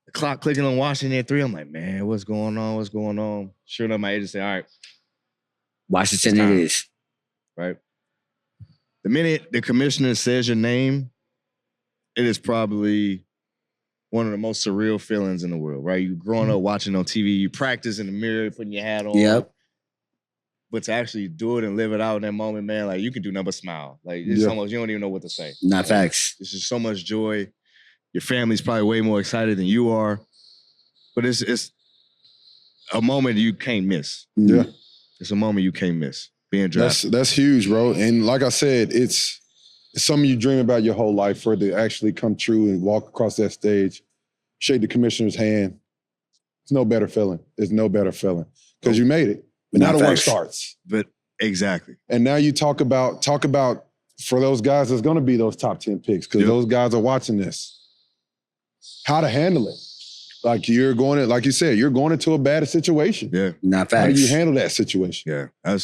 the clock clicking on Washington at 3. I'm like, man, what's going on? What's going on? Sure enough, my agent said, all right, Washington it is. right? The minute the commissioner says your name, it is probably one of the most surreal feelings in the world, right? You growing up watching on TV, you practice in the mirror, putting your hat on. Yep. But to actually do it and live it out in that moment, man, like you can do nothing but smile. Like it's almost, you don't even know what to say. Not facts. It's just so much joy. Your family's probably way more excited than you are. But it's a moment you can't miss. Yeah. It's a moment you can't miss. Being drafted. That's huge, bro. And like I said, it's something you dream about your whole life for it to actually come true and walk across that stage, shake the commissioner's hand. It's no better feeling. It's no better feeling because you made it. But now the work starts. But exactly. And now you talk about for those guys that's going to be those top 10 picks because those guys are watching this, how to handle it. Like like you said, you're going into a bad situation. Yeah. Not facts. How do you handle that situation? Yeah.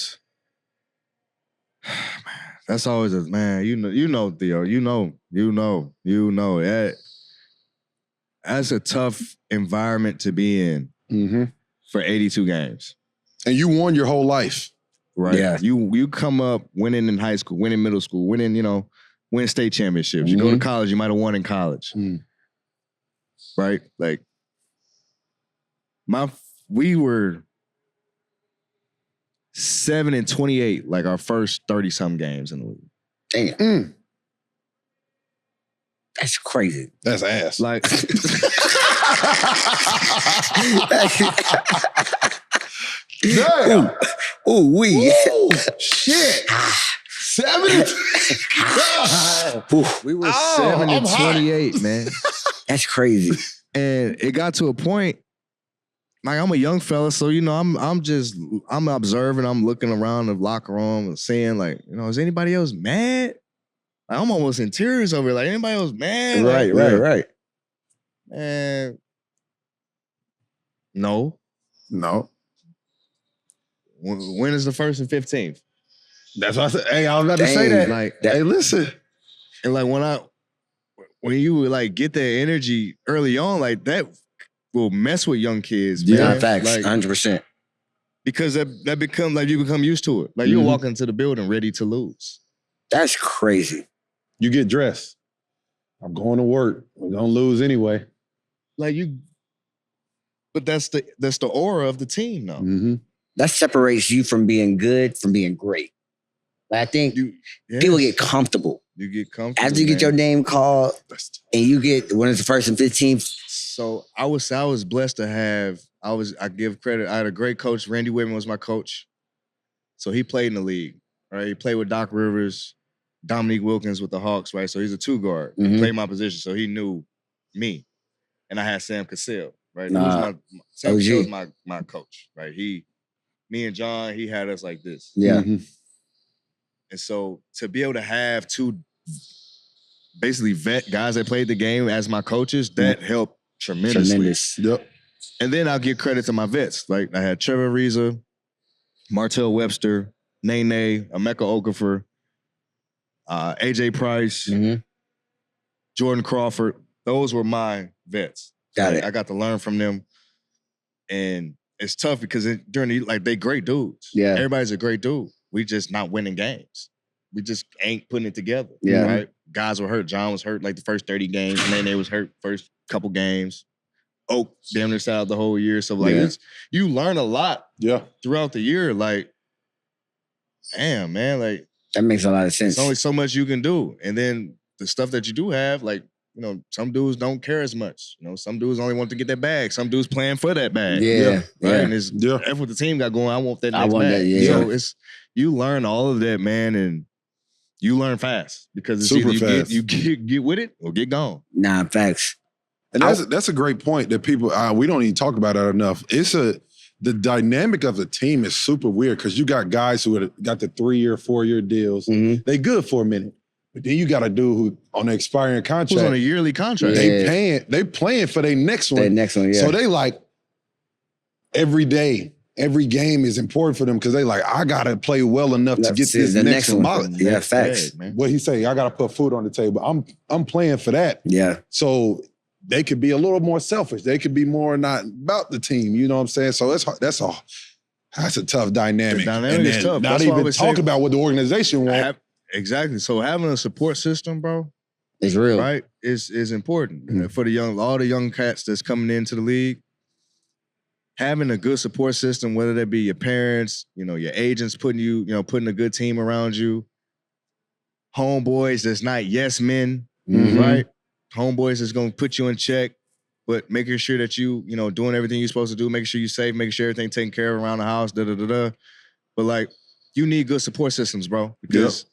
That's always a man. You know, Theo. You know. That's a tough environment to be in for 82 games. And you won your whole life. Right. Yeah. You come up winning in high school, winning middle school, winning, win state championships. You go to college, you might have won in college. Right? Like we were 7-28, like our first 30-some games in the league. Damn. That's crazy. That's ass. Like damn. Ooh, we. Ooh, shit. 7. we were 7-28, man. That's crazy. And it got to a point, like I'm a young fella, so I'm observing, I'm looking around the locker room and saying, like, is anybody else mad? Like, I'm almost in tears over it. Like, anybody else mad? Right. And no. When is the 1st and 15th? That's what I said. Hey, I was about to say that. Like, hey, listen. And like when you would like get that energy early on, like that will mess with young kids. Man. Yeah, facts. Like, 100%. Because that becomes like you become used to it. Like you walk into the building ready to lose. That's crazy. You get dressed. I'm going to work. We're gonna lose anyway. Like but that's the aura of the team now. That separates you from being good from being great. Like, I think people get comfortable. You get comfortable. After you get your name called and you get when it's the 1st and 15th. So I was blessed to have, I give credit. I had a great coach. Randy Whitman was my coach. So he played in the league, right? He played with Doc Rivers, Dominique Wilkins with the Hawks, right? So he's a 2-guard. He played my position, so he knew me. And I had Sam Cassell, right? Sam Cassell was my coach, right? Me and John, he had us like this. Yeah. And so to be able to have 2 basically vet guys that played the game as my coaches, that helped tremendously. Tremendous. Yep. And then I'll give credit to my vets. Like I had Trevor Ariza, Martell Webster, Nene, Emeka Okafor, AJ Price, Jordan Crawford. Those were my vets. Got it. I got to learn from them. And it's tough because they great dudes. Yeah. Everybody's a great dude. We just not winning games. We just ain't putting it together. Yeah. Right? Guys were hurt. John was hurt like the first 30 games. And then they was hurt first couple games. Oak damn near sat out the whole year. So like you learn a lot throughout the year. Like, damn, man, like that makes a lot of sense. There's only so much you can do. And then the stuff that you do have, like, some dudes don't care as much. Some dudes only want to get that bag. Some dudes playing for that bag. Yeah. Right. And it's that's what the team got going. I want that next bag. So you learn all of that, man, and you learn fast because it's super either fast. You get with it or get gone. Nah, facts. And that's a great point that people we don't even talk about it enough. The dynamic of the team is super weird because you got guys who got the 3-year, 4-year deals. They good for a minute. But then you got a dude who on an expiring contract. Who's on a yearly contract. They playing for their next one. Their next one, yeah. So they like every day every game is important for them because they like, I gotta play well enough to get this the next one. Yeah, facts. man. What he say? I gotta put food on the table. I'm playing for that. Yeah. So they could be a little more selfish. They could be more not about the team. You know what I'm saying? So that's a tough dynamic. The dynamic is tough. Not That's why I even would talk say- about what the organization wants. Exactly. So having a support system, bro, It's real. right, is important Mhm. for all the young cats that's coming into the league. Having a good support system, whether that be your parents, your agents putting a good team around you, homeboys that's not yes men, right? Homeboys that's gonna put you in check, but making sure that you doing everything you're supposed to do, making sure you're safe, making sure everything taken care of around the house, But like, you need good support systems, bro, because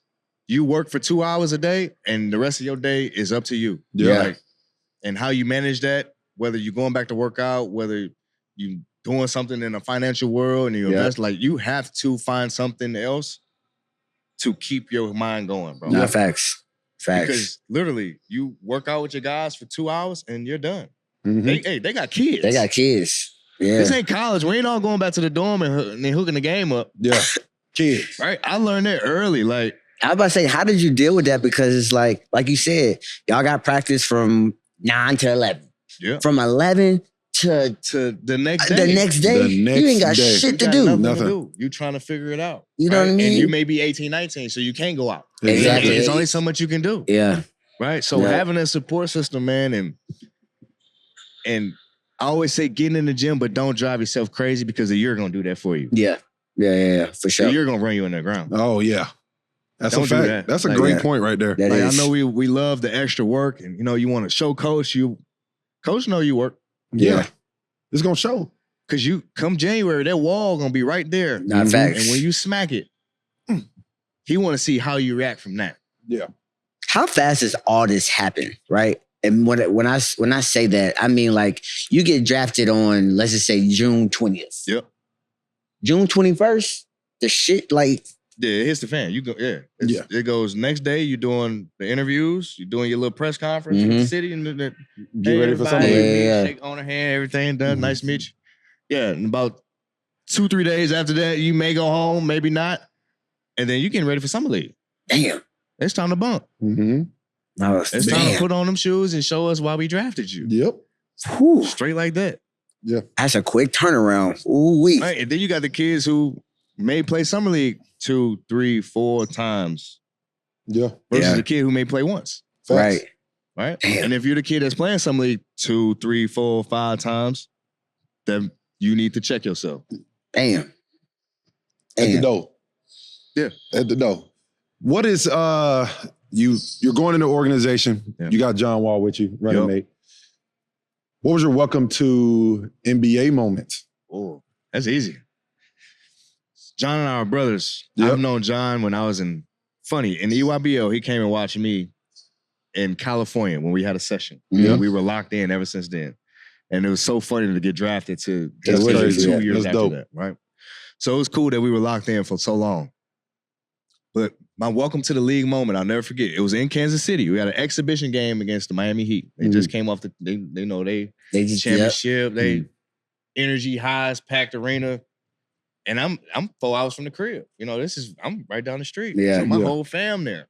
you work for 2 hours a day, and the rest of your day is up to you. Yeah. Like, and how you manage that, whether you're going back to work out, whether you doing something in the financial world and you invest, like, you have to find something else to keep your mind going, bro. Nah, facts. Because literally, you work out with your guys for 2 hours and you're done. Mhm. They got kids. They got kids. Yeah. This ain't college. We ain't all going back to the dorm and hooking the game up. Yeah. Kids. Right? I learned that early. Like, I was about to say, how did you deal with that? Because it's like you said, y'all got practice from 9 to 11. Yeah. From 11 to the next day. the next day, The next you ain't got day. shit You to got do. nothing to do. You trying to figure it out. You know what I mean? And you may be 18, 19, so you can't go out. Exactly. There's only so much you can do. Yeah. Right? So Yeah. having a support system, man, and I always say getting in the gym, but don't drive yourself crazy because you're gonna do that for you. Yeah. Yeah. For sure. You're gonna run you in the ground. Oh yeah. That's Don't a do fact. that. That's a Like, great yeah. point right there. That Like, I is- know we love the extra work, and you want to show coach coach know you work. Yeah. It's gonna show. Cause you come January, that wall gonna be right there. Nah, facts. And when you smack it, he want to see how you react from that. Yeah. How fast does all this happen, right? And when I say that, I mean, like, you get drafted on, let's just say, June 20th. Yep. June 21st, the shit, like, Yeah, it hits the fan. You go, It goes next day. You're doing the interviews. You're doing your little press conference with the city, and Get ready for everybody, something. Yeah. Shake on her hand, everything done. Nice to meet you. Yeah, and about 2-3 days after that, you may go home, maybe not, and then you getting ready for summer league. damn. It's time to bump. Mm-hmm. No, It's time to put on them shoes and show us why we drafted you. Yep. Whew, Straight like that. that's a quick turnaround. Ooh wee. Right, and then you got the kids who may play summer league 2, 3, 4 times Yeah. versus Yeah. the kid who may play once. Facts. Right. Right? Damn. And if you're the kid that's playing summer league 2, 3, 4, 5 times, then you need to check yourself. Damn. At the Damn. door. Yeah. At the door. What is you're going into the organization. Yeah. You got John Wall with you, running Yep. mate. What was your welcome to NBA moment? Oh, that's easy. John and I are brothers. Yep. I've known John when I was in EYBL. He came and watched me in California when we had a session. Yeah. And we were locked in ever since then. And it was so funny to get drafted to That's just crazy. 2 Yeah, years that's after dope. that, right? So it was cool that we were locked in for so long. But my welcome to the league moment, I'll never forget. It was in Kansas City. We had an exhibition game against the Miami Heat. They just came off They just championship. They energy highs, packed arena. And I'm 4 hours from the crib. I'm right down the street. Yeah. So my Yeah. whole fam there.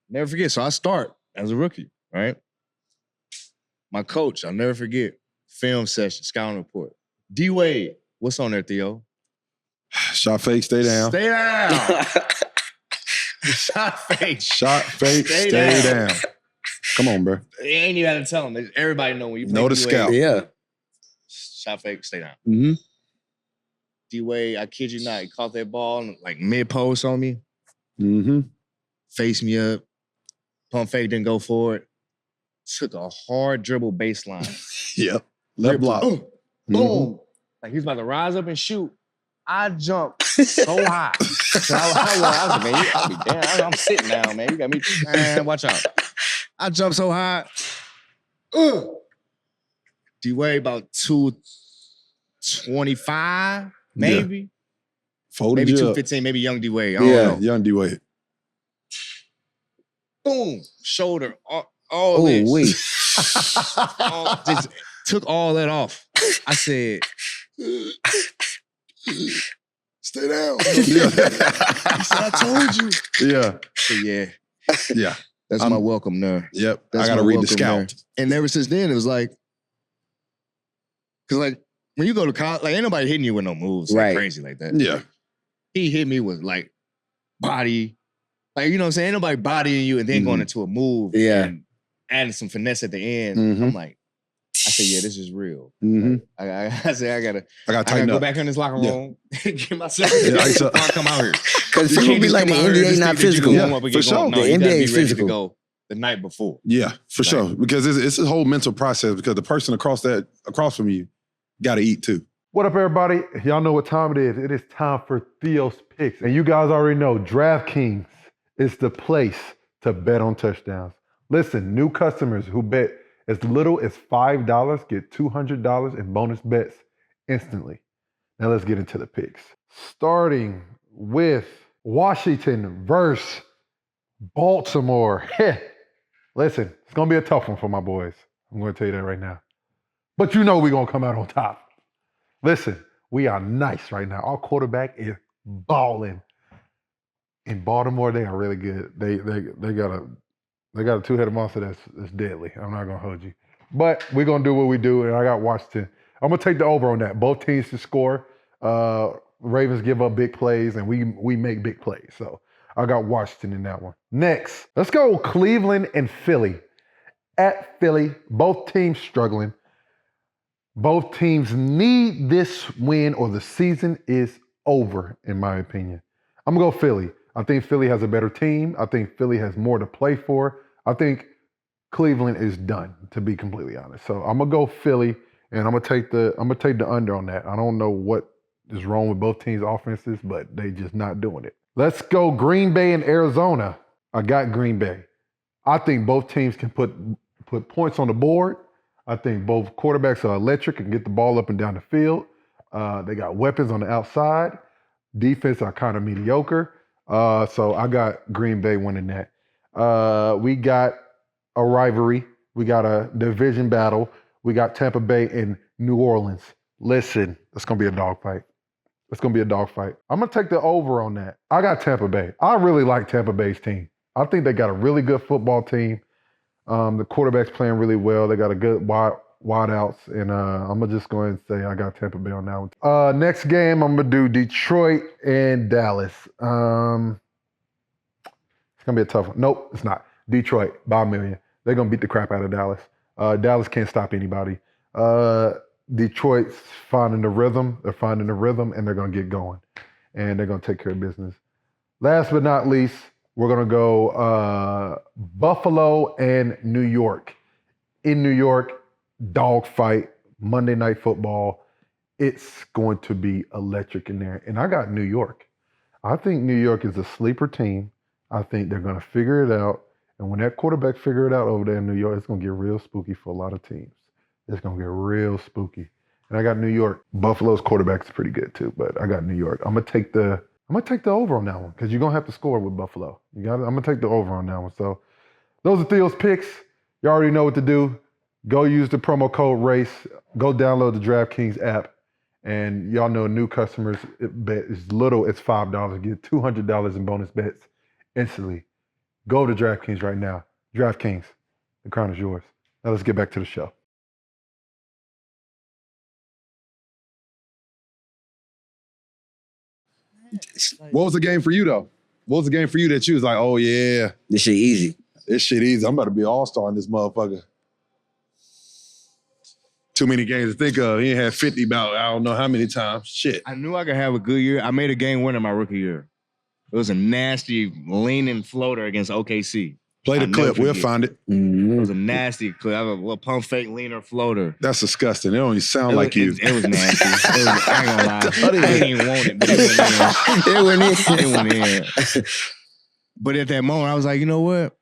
Never forget. So I start as a rookie, right? My coach, I'll never forget, film session, scouting report. D Wade, what's on there, Theo? Shot fake, stay down. Stay down. Shot fake. Shot fake, Stay stay down. down. Come on, bro. You ain't even got to tell them. Everybody know when you play Know the D-Wade, scout. Yeah. Shot fake, stay down. Mm-hmm. D-Wade, I kid you not, he caught that ball like mid-post on me, Mm-hmm. faced me up, pump fake, didn't go for it. Took a hard dribble baseline. Yep. Left block. Boom. Mhm. Boom. Like he's about to rise up and shoot. I jumped so high. So I was like, man, I'll be damn. I'm sitting down, man. You got me, man, watch out. I jumped so high. D-Wade about 225, maybe. Folded Maybe you up. 215, maybe young D-Wade. I don't Yeah, know. young D-Wade. Boom. Shoulder. All this. Ooh wee. Just took all that off. I said, Stay down. Yeah. He said, I told you. Yeah. So yeah, Yeah. that's my welcome there. Yep. That's I gotta my read the welcome scout. there. And ever since then, it was like, because like when you go to college, like ain't nobody hitting you with no moves like Right. crazy like that. Yeah. He hit me with like body, like you know what I'm saying. Ain't nobody bodying you and then going into a move. Yeah. And adding some finesse at the end. Mhm. I'm like, I said, yeah, this is real. Mm-hmm. I said, I gotta tighten go up. back in this locker Yeah. room, get myself Yeah, before I come out here. Because You people can't be just like, the come out here and NBA just not think that you physical. can warm up and for get going. sure. No, The you gotta NBA be is ready physical. to go the night before. Yeah, for sure. Because it's a whole mental process because the person across from you gotta eat too. What up, everybody? Y'all know what time it is. It is time for Theo's Picks. And you guys already know DraftKings is the place to bet on touchdowns. Listen, new customers who bet as little as $5 get $200 in bonus bets instantly. Now let's get into the picks. Starting with Washington versus Baltimore. Listen, it's going to be a tough one for my boys. I'm going to tell you that right now. But you know we're going to come out on top. Listen, we are nice right now. Our quarterback is balling. In Baltimore, they are really good. They got a two-headed monster that's deadly. I'm not gonna hold you, but we're gonna do what we do. And I got Washington. I'm gonna take the over on that. Both teams to score. Ravens give up big plays, and we make big plays. So I got Washington in that one. Next, let's go Cleveland and Philly. At Philly, both teams struggling. Both teams need this win or the season is over, in my opinion. I'm going to go Philly. I think Philly has a better team. I think Philly has more to play for. I think Cleveland is done, to be completely honest. So I'm going to go Philly, and I'm going to take the under on that. I don't know what is wrong with both teams' offenses, but they just not doing it. Let's go Green Bay and Arizona. I got Green Bay. I think both teams can put points on the board. I think both quarterbacks are electric and get the ball up and down the field. They got weapons on the outside. Defense are kind of mediocre. So I got Green Bay winning that. We got a rivalry. We got a division battle. We got Tampa Bay and New Orleans. Listen, it's going to be a dogfight. It's going to be a dogfight. I'm going to take the over on that. I got Tampa Bay. I really like Tampa Bay's team. I think they got a really good football team. The quarterback's playing really well. They got a good wide outs. And I'm going to just go ahead and say I got Tampa Bay on that one. Next game, I'm going to do Detroit and Dallas. It's going to be a tough one. Nope, it's not. Detroit by a million. They're going to beat the crap out of Dallas. Dallas can't stop anybody. Detroit's finding the rhythm. They're finding the rhythm, and they're going to get going. And they're going to take care of business. Last but not least, we're going to go Buffalo and New York. In New York, dogfight, Monday Night Football. It's going to be electric in there. And I got New York. I think New York is a sleeper team. I think they're going to figure it out. And when that quarterback figure it out over there in New York, it's going to get real spooky for a lot of teams. It's going to get real spooky. And I got New York. Buffalo's quarterback is pretty good too, but I got New York. I'm going to take the over on that one because you're going to have to score with Buffalo. I'm going to take the over on that one. So those are Theo's picks. You already know what to do. Go use the promo code RACE. Go download the DraftKings app. And y'all know new customers bet as little as $5. Get $200 in bonus bets instantly. Go to DraftKings right now. DraftKings, the crown is yours. Now let's get back to the show. What was the game for you though? What was the game for you that you was like, oh yeah, This shit easy. this shit easy. I'm about to be an all-star in this motherfucker. Too many games to think of. He ain't had 50 about I don't know how many times. Shit. I knew I could have a good year. I made a game winner my rookie year. It was a nasty leaning floater against OKC. Play the I'll clip. never We'll forget. find it. It was a nasty clip. I have a little pump fake leaner floater. That's disgusting. It don't even sound like you. It was nasty. I ain't gonna lie. I didn't even want it, but it went in. It went in. But at that moment, I was like, you know what?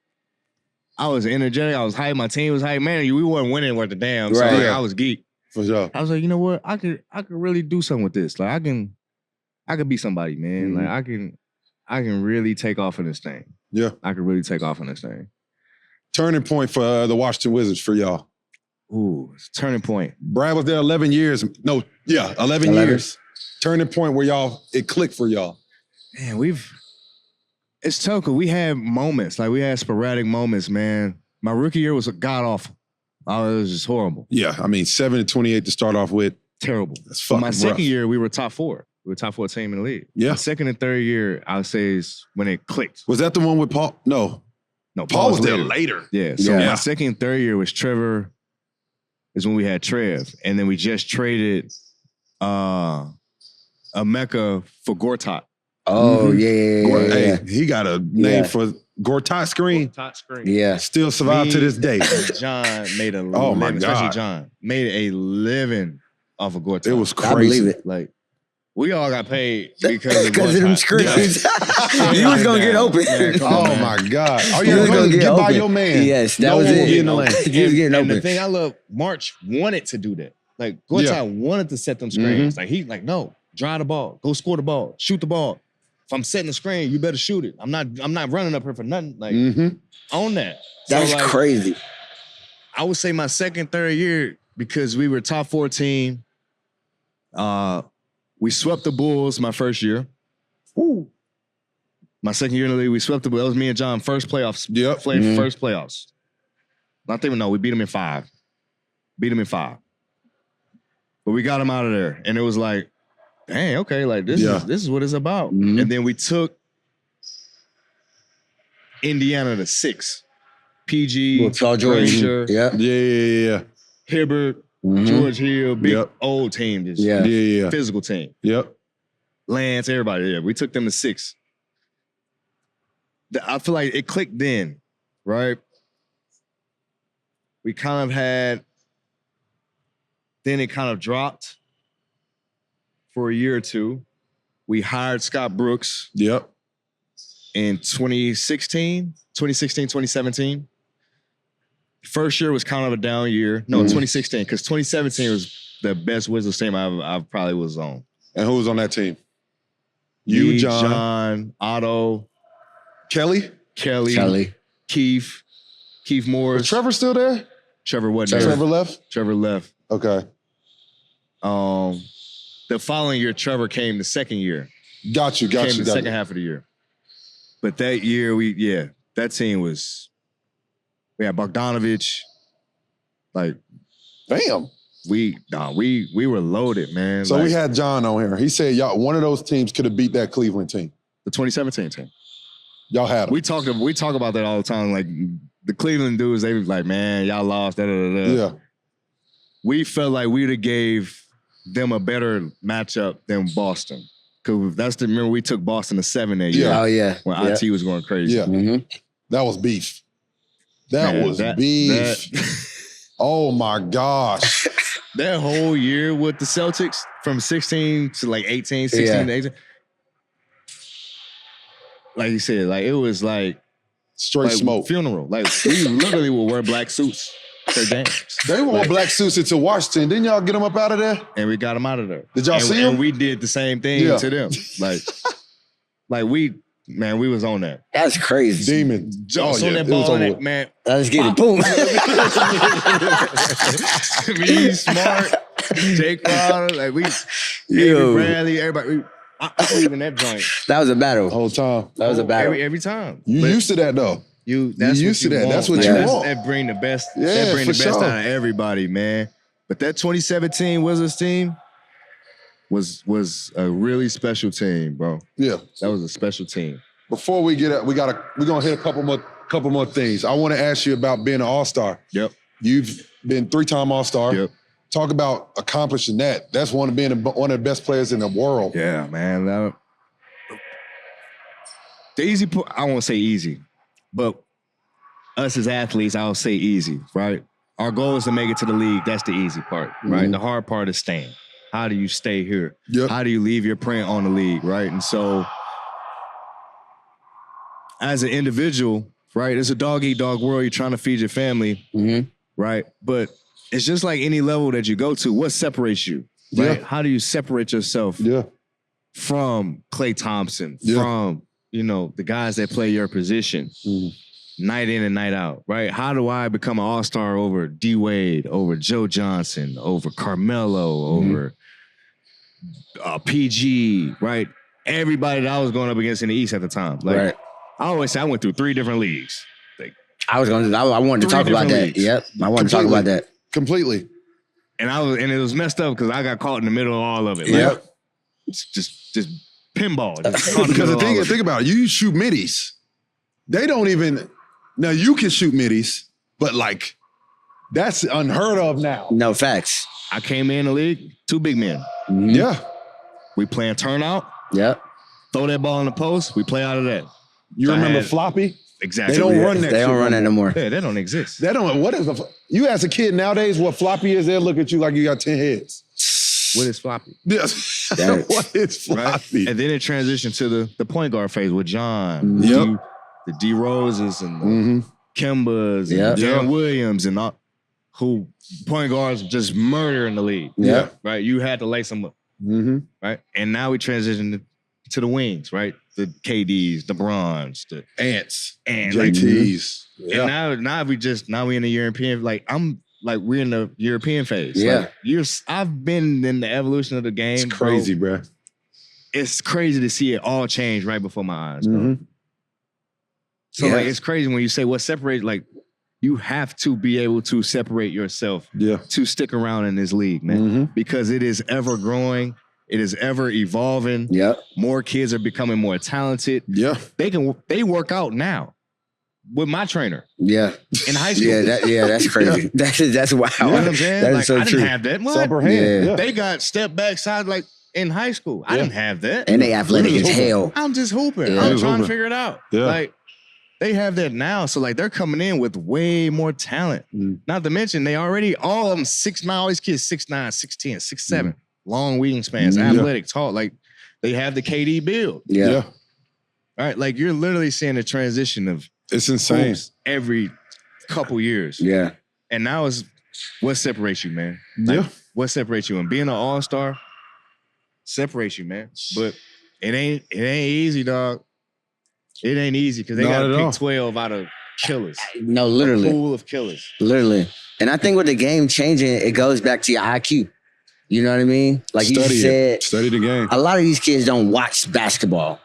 I was energetic. I was hyped. My team was hyped. Man, we weren't winning worth a damn. So Right. like, I was geeked. For sure. I was like, you know what? I could really do something with this. Like I could be somebody, man. Mhm. Like I can really take off in this thing. Yeah. I could really take off in this thing. Turning point for the Washington Wizards for y'all. Ooh, it's a turning point. Brad was there 11 years. No, yeah, 11 11. years. turning point where it clicked for y'all? Man, it's tough because we had moments. Like, we had sporadic moments, man. My rookie year was god-awful. Oh, it was just horrible. Yeah, I mean, 7-28 to start off with. Terrible. That's fucking My rough. second year, we were top 4. We were top 4 team in the league. Yeah. My second and third year, I would say, is when it clicked. Was that the one with Paul? No. No, Paul was there later. Yeah. So Yeah. my second and third year was Trevor, is when we had Trev. And then we just traded a Mecca for Gortat. Oh, Mhm. yeah. Hey, he got a name Yeah. for Gortat screen. Top screen. Yeah. Still survive to this day. John made a Oh, my living, especially God. John, made a living off of Gortat. It was I believe crazy. it. like, we all got paid because of them Gortat. screens. You was going to get open. Yeah, come on, Oh man. my God. Oh, You yeah, was go gonna get by open. your man. Yes, that No was one will it. get in the lane. You was getting And the open. thing I love, March wanted to do that. Like, Gortat wanted to set them screens. Like, no, drive the ball, go score the ball, shoot the ball. If I'm setting the screen, you better shoot it. I'm not running up here for nothing. Like, own that. That's So, like, crazy. I would say my second, third year, because we were top 4 team. We swept the Bulls my first year. Ooh. My second year in the league, we swept the Bulls. That was me and John first playoffs. Yep. First playoffs. Not even no, we beat them in 5. But we got them out of there, and it was like, dang, okay, like this is what it's about. Mhm. And then we took Indiana to 6. PG, Well, Saul George. Frazier, Yeah. Yeah. Hibbert, Mhm. George Hill, big Yep. old team, just Yeah. Yeah. physical team. Yep. Lance, everybody. Yeah, we took them to 6. I feel like it clicked then, right? We kind of had, then it kind of dropped for a year or two. We hired Scott Brooks Yep. in 2017. First year was kind of a down year. No, 2016, because 2017 was the best Wizards team I probably was on. And who was on that team? You, Me, John, Otto, Kelly. Kelly. Keith Morris. Was Trevor still there? Trevor wasn't Trevor there. left? Trevor left. Okay. The following year, Trevor came the second year. Got you. Came the second half of the year. But that year, that team was, we had Bogdanovich. Like, Damn. we were loaded, man. So like, we had John on here. He said y'all one of those teams could have beat that Cleveland team. the 2017 team. Y'all had them. We talk about that all the time. Like, the Cleveland dudes, they was like, man, y'all lost. Yeah. We felt like we'd have gave them a better matchup than Boston. Because remember, we took Boston to 7 that year. Yeah. Oh, yeah. When Yeah. IT was going crazy. Yeah. Mm-hmm. That was beef. That Man, was beef. Oh my gosh. That whole year with the Celtics from 16 to like 18, 16 to 18. Like you said, like it was like Straight smoke. funeral. Like we literally would wear black suits for games. They wore black suits into Washington. Didn't y'all get them up out of there? And we got them out of there. Did y'all and, see 'em? And we did the same thing Yeah. to them. Like we was on that. That's crazy. Demon. Just on that it was ball, over that, with. man. Let's get it. Boom. Me, Smart, Jake Crowder, like we, Yo. Avery Bradley, everybody. I believe in that joint That was a battle. The whole time. That was a battle. every time. You But used to that though. that's used what to that. want. That's what you That's- want. That bring the best. Yeah, that bring the for best sure. out of everybody, man. But that 2017 Wizards team was a really special team, bro. Yeah. That was a special team. Before we get up, we're gonna hit a couple more things. I want to ask you about being an all-star. Yep. You've been 3-time all-star. Yep. Talk about accomplishing that. That's one of the best players in the world. Yeah, man. The easy part, I won't say easy, but us as athletes, I'll say easy, right? Our goal is to make it to the league. That's the easy part, right? Mhm. The hard part is staying. How do you stay here? Yep. How do you leave your print on the league, right? And so, as an individual, right, it's a dog-eat-dog world. You're trying to feed your family, Mm-hmm. right? But it's just like any level that you go to. What separates you, right? Yeah. How do you separate yourself Yeah. from Klay Thompson, Yeah. from, the guys that play your position night in and night out, right? How do I become an all-star over D-Wade, over Joe Johnson, over Carmelo, over PG, right? Everybody that I was going up against in the East at the time. Like, Right. I always say I went through 3 different leagues. Like, I wanted to 3 talk about different that. leagues. Yep. I wanted to talk about that. Completely. and it was messed up because I got caught in the middle of all of it. Yep. Like, just pinball. Just caught in Because the middle of thing all is, of think about it. You shoot middies. They don't even. Now you can shoot middies, but like that's unheard of now. No facts. I came in the league, 2 big men. Mhm. Yeah. We playing turnout, Yep. throw that ball in the post, we play out of that. You So I remember had- floppy? Exactly. They don't run that. They shit don't run that no more. Yeah, they don't exist. They don't. What is you ask a kid nowadays what floppy is? They'll look at you like you got 10 heads. What is floppy? Yes. That's- What is floppy? Right? And then it transitioned to the point guard phase with John. Yep. The D Roses and the Mm-hmm. Kimbas and Yep. Darren Yeah. Williams and all, who point guards just murder in the league. Yeah. Right? You had to lace them up. Mm-hmm. Right? And now we transitioned to the wings, right? The KDs, the Bronze, the Ants. and like, JTs. Yeah. and now we in the European, we're in the European phase. Yeah. Like, I've been in the evolution of the game. It's crazy, bro. It's crazy to see it all change right before my eyes, bro. Mm-hmm. So Yeah. like it's crazy when you say what separates, like you have to be able to separate yourself Yeah. to stick around in this league, man. Mm-hmm. Because it is ever growing, it is ever evolving. Yep. More kids are becoming more talented. Yeah. They work out now with my trainer Yeah. in high school. That's crazy. That's wild. You know what I'm saying? That is Like, so I true. didn't have that. It's What? upper hand. Yeah. Yeah. They got step back side like in high school. I Yeah. didn't have that. And they athletic as hell. I'm just hooping. Yeah. I'm Just trying hooping. to figure it out. Yeah. Like they have that now. So like they're coming in with way more talent. Mm. Not to mention they already, all of them 6'9", all these kids 6'9", 6'10", 6'7", long wingspans, Yeah. athletic, tall. Like they have the KD build. Yeah. Yeah. Right? Like you're literally seeing a transition of It's insane. hoops every couple years. Yeah. And now is what separates you, man. Like, Yeah. what separates you? And being an all-star separates you, man. But it ain't easy, dog. It ain't easy because they Not got at to all. pick 12 out of killers. No, A literally. pool of killers. Literally. And I think with the game changing, it goes back to your IQ. You know what I mean? Like you Study said, it. Study the game. a lot of these kids don't watch basketball.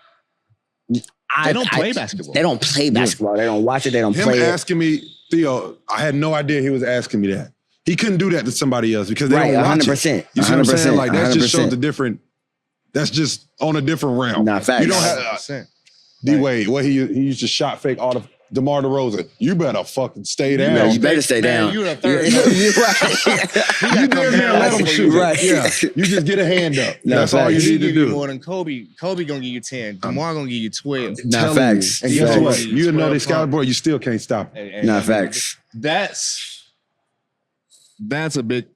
They don't play basketball. They don't play basketball. They don't watch it. They don't Him play it. asking me, Theo, I had no idea he was asking me that. He couldn't do that to somebody else because they Right, don't watch 100%. it. You see what I'm saying? Like that just 100%. shows the different. That's just on a different realm. Nah, facts. You don't have 100%. D Wade. What he used to shot fake all the DeMar DeRozan. You better fucking stay down. Yeah, you better stay Man, down. you the third. You're right. You damn near let him shoot. Right. Yeah. You just get a hand up. No, That's all you facts. He need to give you do. more than Kobe. Kobe gonna give you 10. DeMar gonna give you 12. Nah, Telling facts. you. And guess Facts. what? You know 12 they scout boy, you still can't stop it. And- Nah, facts. That's a big,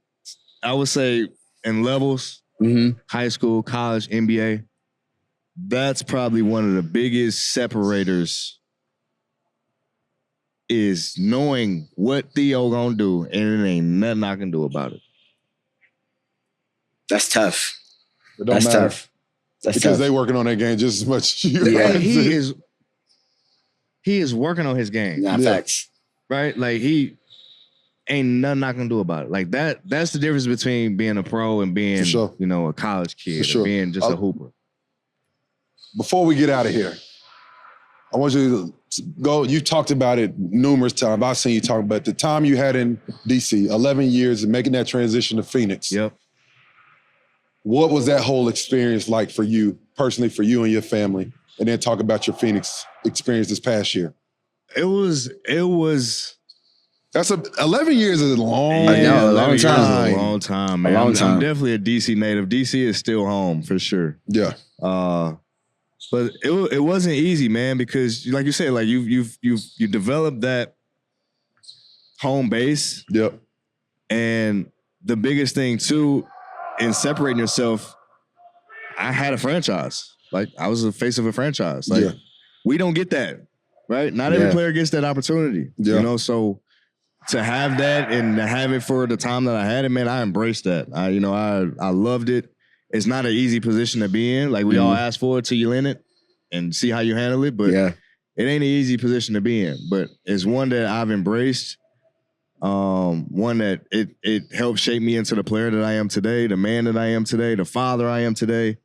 I would say, in levels, Mm-hmm. high school, college, NBA, that's probably one of the biggest separators is knowing what Theo gonna do, and it ain't nothing I can do about it. That's tough. It don't That's matter. tough. That's Because tough. they working on that game just as much as you. Yeah. And he is working on his game, Nah, Yeah. facts. right? Like he ain't nothing I can do about it. Like that's the difference between being a pro and being, For sure. you know, a college kid, For sure. or being just a hooper. Before we get out of here, I want you to go. You talked about it numerous times. I've seen you talk about the time you had in DC, 11 years, and making that transition to Phoenix. Yep. What was that whole experience like for you, personally, for you and your family? And then talk about your Phoenix experience this past year. It was. That's 11 years is a long, I know, a long 11 years is time. A long time, man. long I'm time. definitely a DC native. DC is still home for sure. Yeah. But it wasn't easy, man, because like you said, like you developed that home base, Yep. and the biggest thing too in separating yourself, I had a franchise. Like I was the face of a franchise. Like Yeah. we don't get that, right? Not every Yeah. player gets that opportunity. Yeah. You know, so to have that and to have it for the time that I had it, man, I embraced that. I loved it. It's not an easy position to be in. Like we all ask for it till you're in it and see how you handle it. But Yeah. it ain't an easy position to be in. But it's one that I've embraced. One that it helped shape me into the player that I am today, the man that I am today, the father I am today.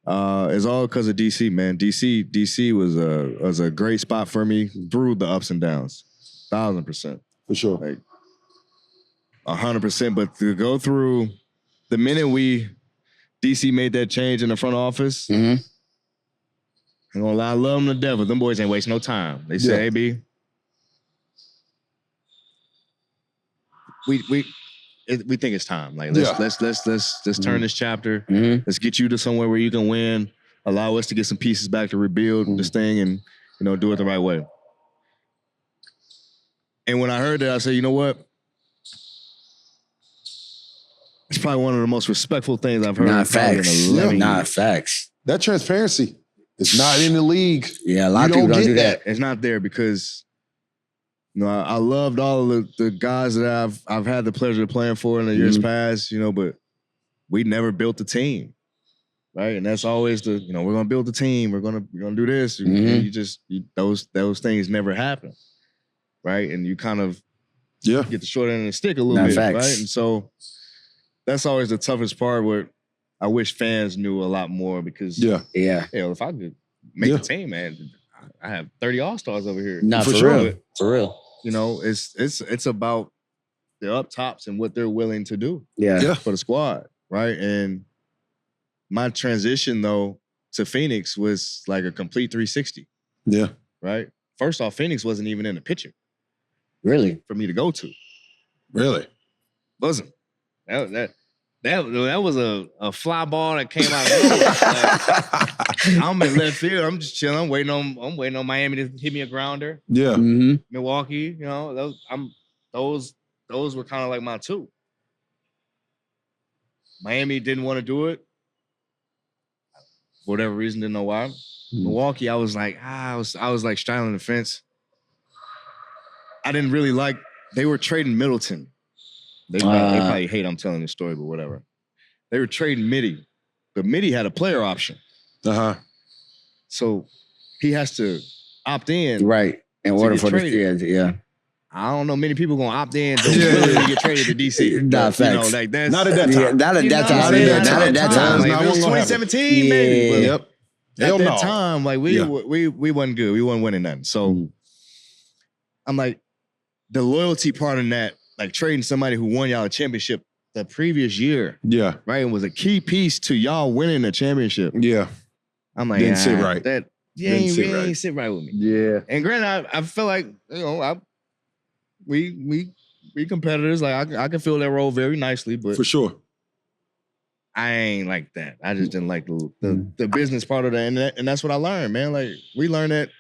It's all because of DC, man. DC was a great spot for me through the ups and downs. 1,000%. For sure. Like 100%. But to go through the minute DC made that change in the front office, I'm gonna lie, I love them to death, but them boys ain't wasting no time. They say, hey, B, we think it's time. Like let's turn this chapter. Let's get you to somewhere where you can win. Allow us to get some pieces back to rebuild this thing and do it the right way. And when I heard that, I said, you know what? It's probably one of the most respectful things I've heard. Not facts. Not facts. That transparency is not in the league. Yeah, a lot of people don't do that. It's not there because I loved all of the guys that I've had the pleasure of playing for in the years past, but we never built the team, right? And that's always we're gonna build the team, we're gonna do this. And those things never happen, right? And you kind of get the short end of the stick a little bit, right? And so that's always the toughest part where I wish fans knew a lot more because if I could make a team, man, I have 30 All-Stars over here. Nah, for real. For real. It's about the up tops and what they're willing to do for the squad, right? And my transition, though, to Phoenix was like a complete 360. Yeah. Right? First off, Phoenix wasn't even in the picture. Really? For me to go to. Really? Wasn't. That was a fly ball that came out of nowhere. I'm in left field. I'm just chilling. I'm waiting on Miami to hit me a grounder. Yeah. Milwaukee, those were kind of like my two. Miami didn't want to do it. For whatever reason, didn't know why. Milwaukee, I was like, I was like straddling the fence. I didn't really like, they were trading Middleton. They probably hate I'm telling this story, but whatever. They were trading Mitty, but Mitty had a player option. So he has to opt in. Right. In order for the I don't know many people gonna opt in to really get traded to DC. Nah, facts. Like that's not at that time. Not at that time. Not at that time. Like, it was 2017, maybe. But Hell at that time, like we wasn't good. We wasn't winning nothing. So I'm like, the loyalty part in that, like trading somebody who won y'all a championship the previous year. Yeah. Right? It was a key piece to y'all winning the championship. Yeah. I'm like, didn't sit right. That ain't sit right with me. Yeah. And granted, I feel like, we competitors. Like I can fill that role very nicely, but for sure. I ain't like that. I just didn't like the business part of that. And that's what I learned, man. Like we learned that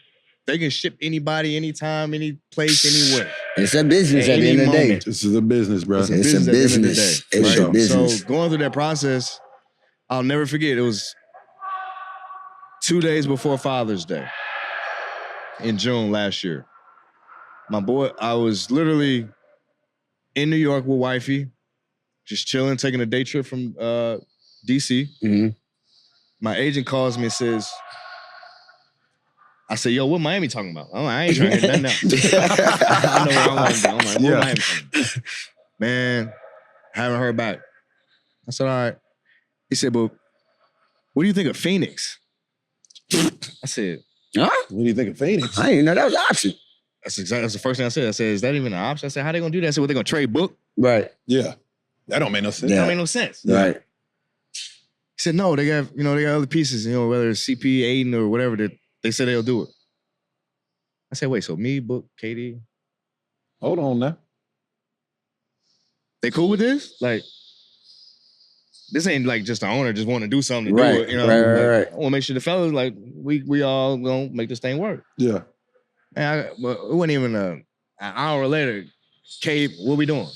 they can ship anybody, anytime, any place, anywhere. It's a business at the end of the day. This is a business, bro. It's a business. It's a business. So going through that process, I'll never forget. It was 2 days before Father's Day in June last year. My boy, I was literally in New York with wifey, just chilling, taking a day trip from DC. My agent calls me and says, I said, yo, what Miami talking about? I ain't trying to hit nothing else. I know where I want to go. I'm like, what Miami talking about? Man, haven't heard back. I said, all right. He said, but what do you think of Phoenix? I said, huh? What do you think of Phoenix? I didn't know that was an option. That's the first thing I said. I said, is that even an option? I said, how they gonna do that? I said, what, they gonna trade Book? Right. Yeah. That don't make no sense. That don't make no sense. Right. He said, no, they got other pieces, whether it's CP, Aiden, or whatever, that they said they'll do it. I said, wait, so me, Book, KD? Hold on now. They cool with this? Like, this ain't like just the owner just want to do something to do it. Right. I want to make sure the fellas, like, we all gonna make this thing work. Yeah. And it wasn't even an hour later, K, what we doing?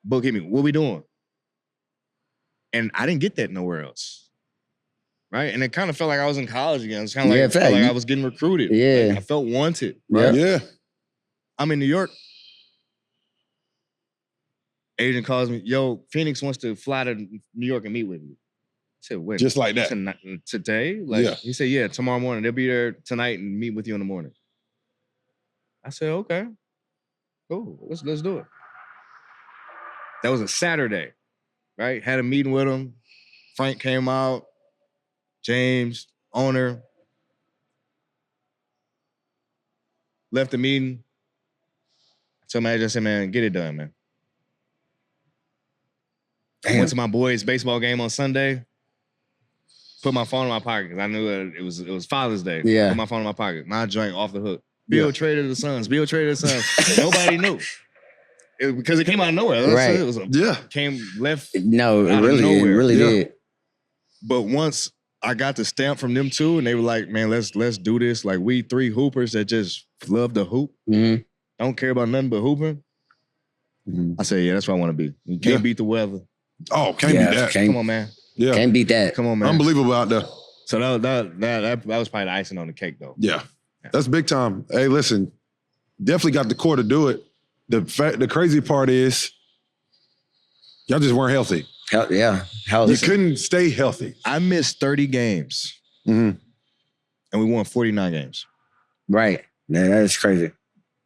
Book hit me, what we doing? And I didn't get that nowhere else. Right? And it kind of felt like I was in college again. It's kind of like, felt like I was getting recruited. Yeah. Like I felt wanted. Right? Yeah. I'm in New York. Agent calls me, yo, Phoenix wants to fly to New York and meet with you. I said, wait. Just like that. Today? Like, he said, yeah, tomorrow morning. They'll be there tonight and meet with you in the morning. I said, okay. Cool. Let's do it. That was a Saturday, right? Had a meeting with him. Frank came out. James, owner. Left the meeting. I told my agent, I said, man, get it done, man. I went to my boys' baseball game on Sunday. Put my phone in my pocket because I knew it was Father's Day. Yeah. Put my phone in my pocket. My joint off the hook. Bill traded the Suns. Bill traded the Suns. Nobody knew. Because it came out of nowhere. Right. It was came left. No, it really did. But once I got the stamp from them two, and they were like, man, let's do this. Like, we three hoopers that just love to hoop. Mm-hmm. Don't care about nothing but hooping. Mm-hmm. I said, yeah, that's what I want to be. You can't beat the weather. Oh, can't beat that. Come on, man. Yeah. Can't beat that. Come on, man. Unbelievable out there. So that was probably the icing on the cake, though. Yeah. That's big time. Hey, listen, definitely got the core to do it. The crazy part is y'all just weren't healthy. You couldn't stay healthy. I missed 30 games. Mm-hmm. And we won 49 games. Right. Man, that is crazy.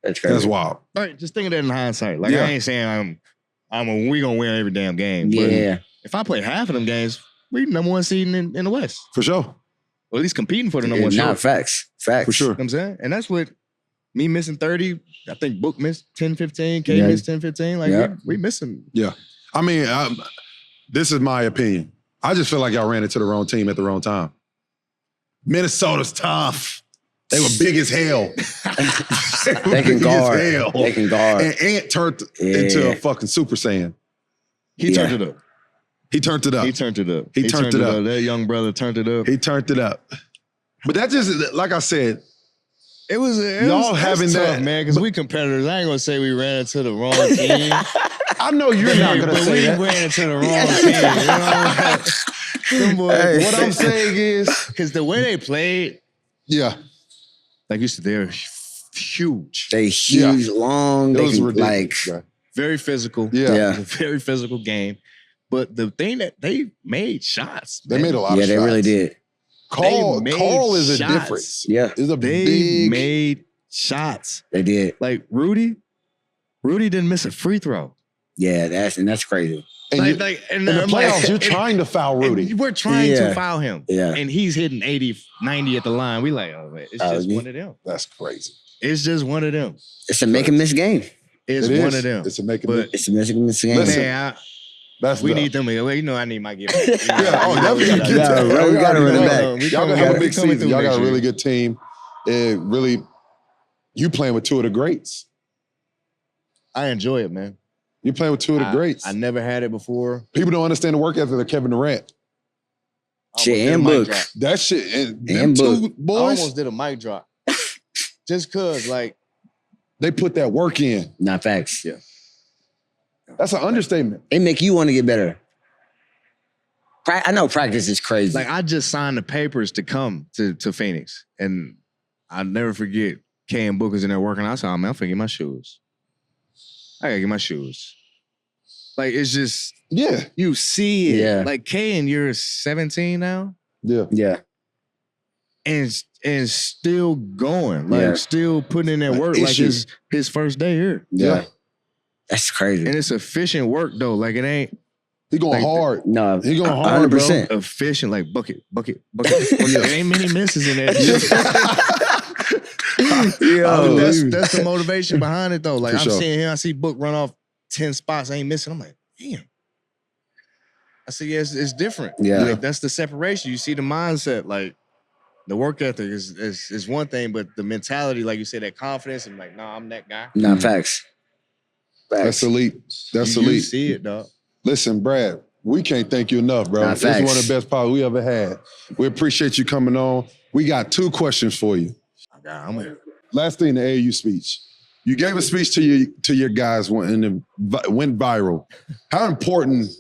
That's crazy. That's wild. All right, just think of that in hindsight. Like, I ain't saying we gonna win every damn game. Yeah. But if I play half of them games, we number one seed in the West. For sure. Or at least competing for the number one. Not facts. Facts. For sure. You know what I'm saying? And that's what me missing 30, I think Book missed 10, 15, K missed 10, 15. Like, we missing. Yeah. I mean, this is my opinion. I just feel like y'all ran into the wrong team at the wrong time. Minnesota's tough. They were big as hell. They can guard. They can guard. And Ant turned into a fucking Super Saiyan. He turned it up. He turned it up. He turned it up. He turned it up. That young brother turned it up. He turned it up. But that just, like I said, it was having tough, that, man, because we competitors. I ain't gonna say we ran into the wrong team. I know you're not gonna say that. We ran into the wrong team. You know what I'm saying is, because the way they played, like you said, they're huge. They huge, long. It was ridiculous. Like very physical. Yeah. It was a very physical game. But the thing that they made shots. They made a lot of shots. Yeah, they really did. Carl is a difference. Yeah. They made shots. They did. Like Rudy didn't miss a free throw. Yeah, that's crazy. And in the playoffs, you're trying to foul Rudy. We're trying to foul him. Yeah. And he's hitting 80, 90 at the line. We like, oh, man, it's just one of them. That's crazy. It's just one of them. It's a make and miss game. It's one of them. It's a make and miss. It's a make and miss game. Listen, Man, we need them. Well, you know, I need my gift. Definitely. We got to run it back. Y'all gonna have a big season. Y'all got a really good team. You playing with two of the greats. I enjoy it, man. You playing with two of the greats. I never had it before. People don't understand the work ethic of Kevin Durant. Shit, and Book. That shit. And And two Book. boys. I almost did a mic drop. Just cause, like, they put that work in. Not facts. Yeah. That's an understatement. It make you want to get better. I know practice is crazy. Like, I just signed the papers to come to Phoenix. And I'll never forget K and Book was in there working. I said, oh, man, I'm finna get my shoes. I gotta get my shoes. Like, it's just, you see it. Yeah. Like, K, and you're 17 now. Yeah. Yeah. And still going. Like, still putting in that work. Like, his first day here. Yeah. That's crazy. And it's efficient work, though. Like, it ain't. He going hard. No. He going hard, 100%. bro. Efficient, like bucket. There ain't many misses in that. That's the motivation behind it, though. Like, I'm seeing him, I see Book run off 10 spots, ain't missing. I'm like, damn. I said, yeah, it's different. Yeah. Like, that's the separation. You see the mindset, like, the work ethic is one thing, but the mentality, like you said, that confidence, and like, nah, I'm that guy. Nah, facts. That's elite. That's elite. You see it, dog. Listen, Brad, we can't thank you enough, bro. This is one of the best pods we ever had. We appreciate you coming on. We got 2 questions for you. I'm here. Last thing, the AAU speech. You gave a speech to your guys and it went viral. How important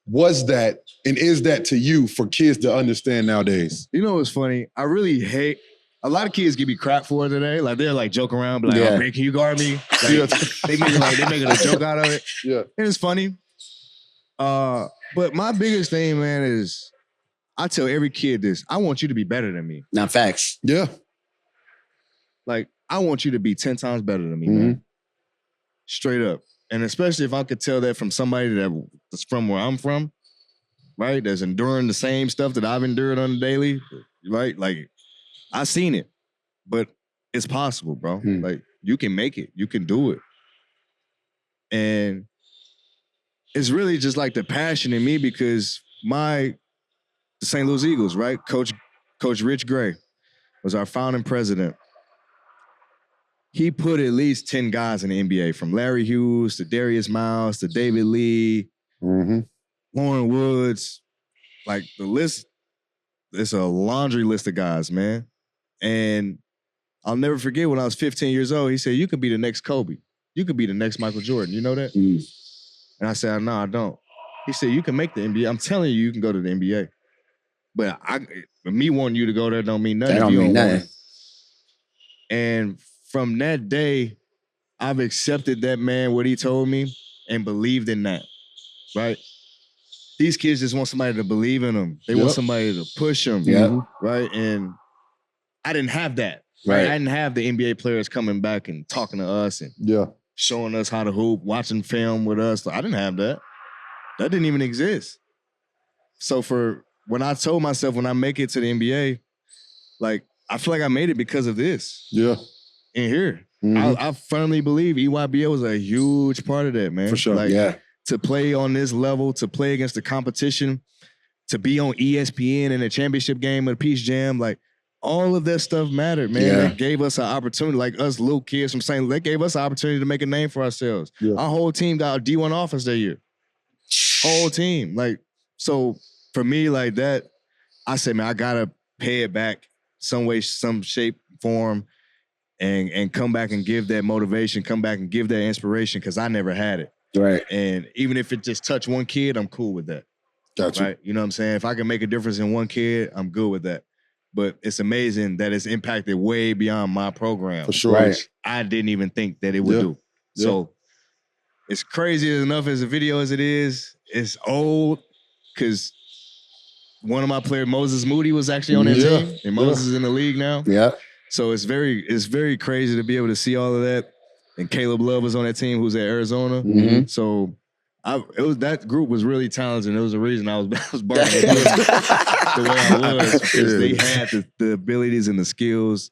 was that and is that to you for kids to understand nowadays? You know what's funny? I really hate, a lot of kids give me crap for it today. Like, they're like joking around, be like, oh, man, can you guard me? Like, they making a joke out of it. Yeah. And it's funny. But my biggest thing, man, is I tell every kid this. I want you to be better than me. Not facts. Yeah. Like, I want you to be 10 times better than me, man. Straight up. And especially if I could tell that from somebody that's from where I'm from, right? That's enduring the same stuff that I've endured on the daily, right? Like, I've seen it, but it's possible, bro. Like, you can make it. You can do it. And it's really just like the passion in me because the St. Louis Eagles, right? Coach Rich Gray was our founding president. He put at least 10 guys in the NBA, from Larry Hughes to Darius Miles to David Lee, Lauren Woods. Like, the list, it's a laundry list of guys, man. And I'll never forget when I was 15 years old, he said, you could be the next Kobe. You could be the next Michael Jordan. You know that? And I said, no, I don't. He said, you can make the NBA. I'm telling you, you can go to the NBA. But me wanting you to go there don't mean nothing. That don't mean nothing. And from that day, I've accepted that man, what he told me, and believed in that, right? These kids just want somebody to believe in them. They want somebody to push them, right? And I didn't have that. Right. I didn't have the NBA players coming back and talking to us and showing us how to hoop, watching film with us. I didn't have that. That didn't even exist. So when I told myself when I make it to the NBA, like, I feel like I made it because of this. Yeah. In here. I firmly believe EYBL was a huge part of that, man. For sure. Like, to play on this level, to play against the competition, to be on ESPN in a championship game of the Peach Jam, like, all of that stuff mattered, man. They gave us an opportunity, like us little kids from St. Louis, they gave us an opportunity to make a name for ourselves. Our whole team got a D1 offers that year. Whole team. Like, so for me, like that, I said, man, I gotta pay it back some way, some shape, form, and come back and give that motivation, come back and give that inspiration, because I never had it. Right. And even if it just touched one kid, I'm cool with that. Gotcha. Right? You know what I'm saying? If I can make a difference in one kid, I'm good with that. But it's amazing that it's impacted way beyond my program. For sure. Right. I didn't even think that it would do. So it's crazy enough as a video as it is. It's old because one of my players, Moses Moody, was actually on that team. And Moses is in the league now. Yeah. So it's very crazy to be able to see all of that. And Caleb Love was on that team, who's at Arizona. So that group was really talented. And it was the reason I was burning the way I was, because they had the abilities and the skills,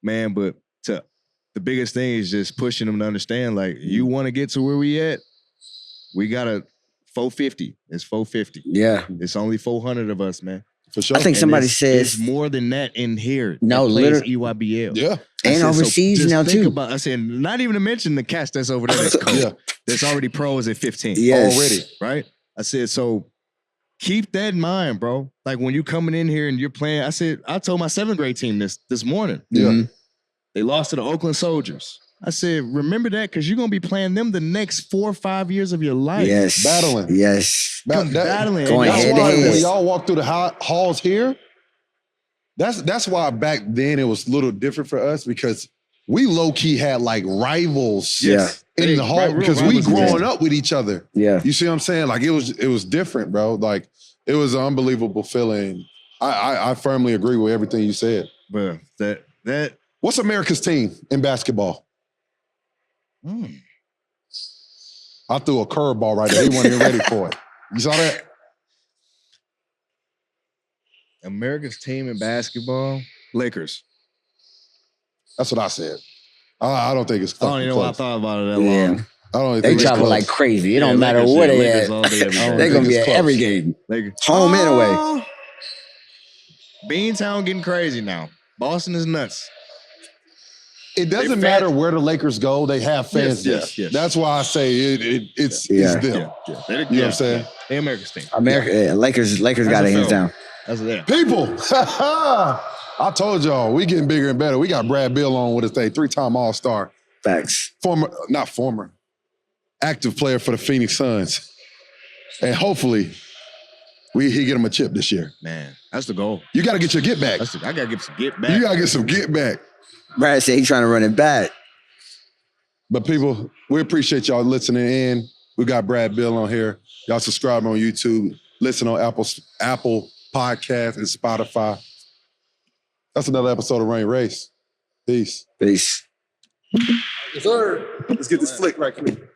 man. But the biggest thing is just pushing them to understand, like, you want to get to where we at, we got to 450. It's 450. Yeah. It's only 400 of us, man. For sure. I think somebody says it's more than that in here. No, literally EYBL. Yeah. And overseas now too. I said, not even to mention the cats that's over there that's coach, that's already pros at 15. Yes. Already, right? I said, so keep that in mind, bro. Like, when you're coming in here and you're playing, I told my 7th grade team this morning. Yeah. They lost to the Oakland Soldiers. I said, remember that, because you're going to be playing them the next 4 or 5 years of your life. Yes. Battling. Yes. Battling. Going That's head why to head. when y'all walk through the halls here, that's why back then it was a little different for us, because we low-key had like rivals in the hall, because we growing up with each other. Yeah. You see what I'm saying? Like, it was different, bro. Like, it was an unbelievable feeling. I firmly agree with everything you said. Bro, that What's America's team in basketball? I threw a curveball right there. He wasn't even ready for it. You saw that? America's team in basketball, Lakers. That's what I said. I don't think it's I don't even know why I close. thought about it that long. I don't even They think it's travel close. like crazy. It don't matter Lakers, where they Lakers at. all day, every day. They're gonna be it's at every close. game. Lakers. Home and away. Beantown getting crazy now. Boston is nuts. It doesn't matter where the Lakers go; they have fans there. Yes. That's why I say it's them. Yeah. You know what I'm saying? They America's team. Lakers got it hands down. That's it. People, I told y'all we getting bigger and better. We got Brad Beal on with us today, 3-time All-Star, Facts. active player for the Phoenix Suns, and hopefully he get him a chip this year. Man, that's the goal. You got to get your get back. I got to get some get back. You got to get some get back. Brad said he's trying to run it back. But people, we appreciate y'all listening in. We got Brad Beal on here. Y'all subscribe on YouTube. Listen on Apple Podcast and Spotify. That's another episode of Run Your Race. Peace. Peace. Yes, sir. Let's get this flick right quick.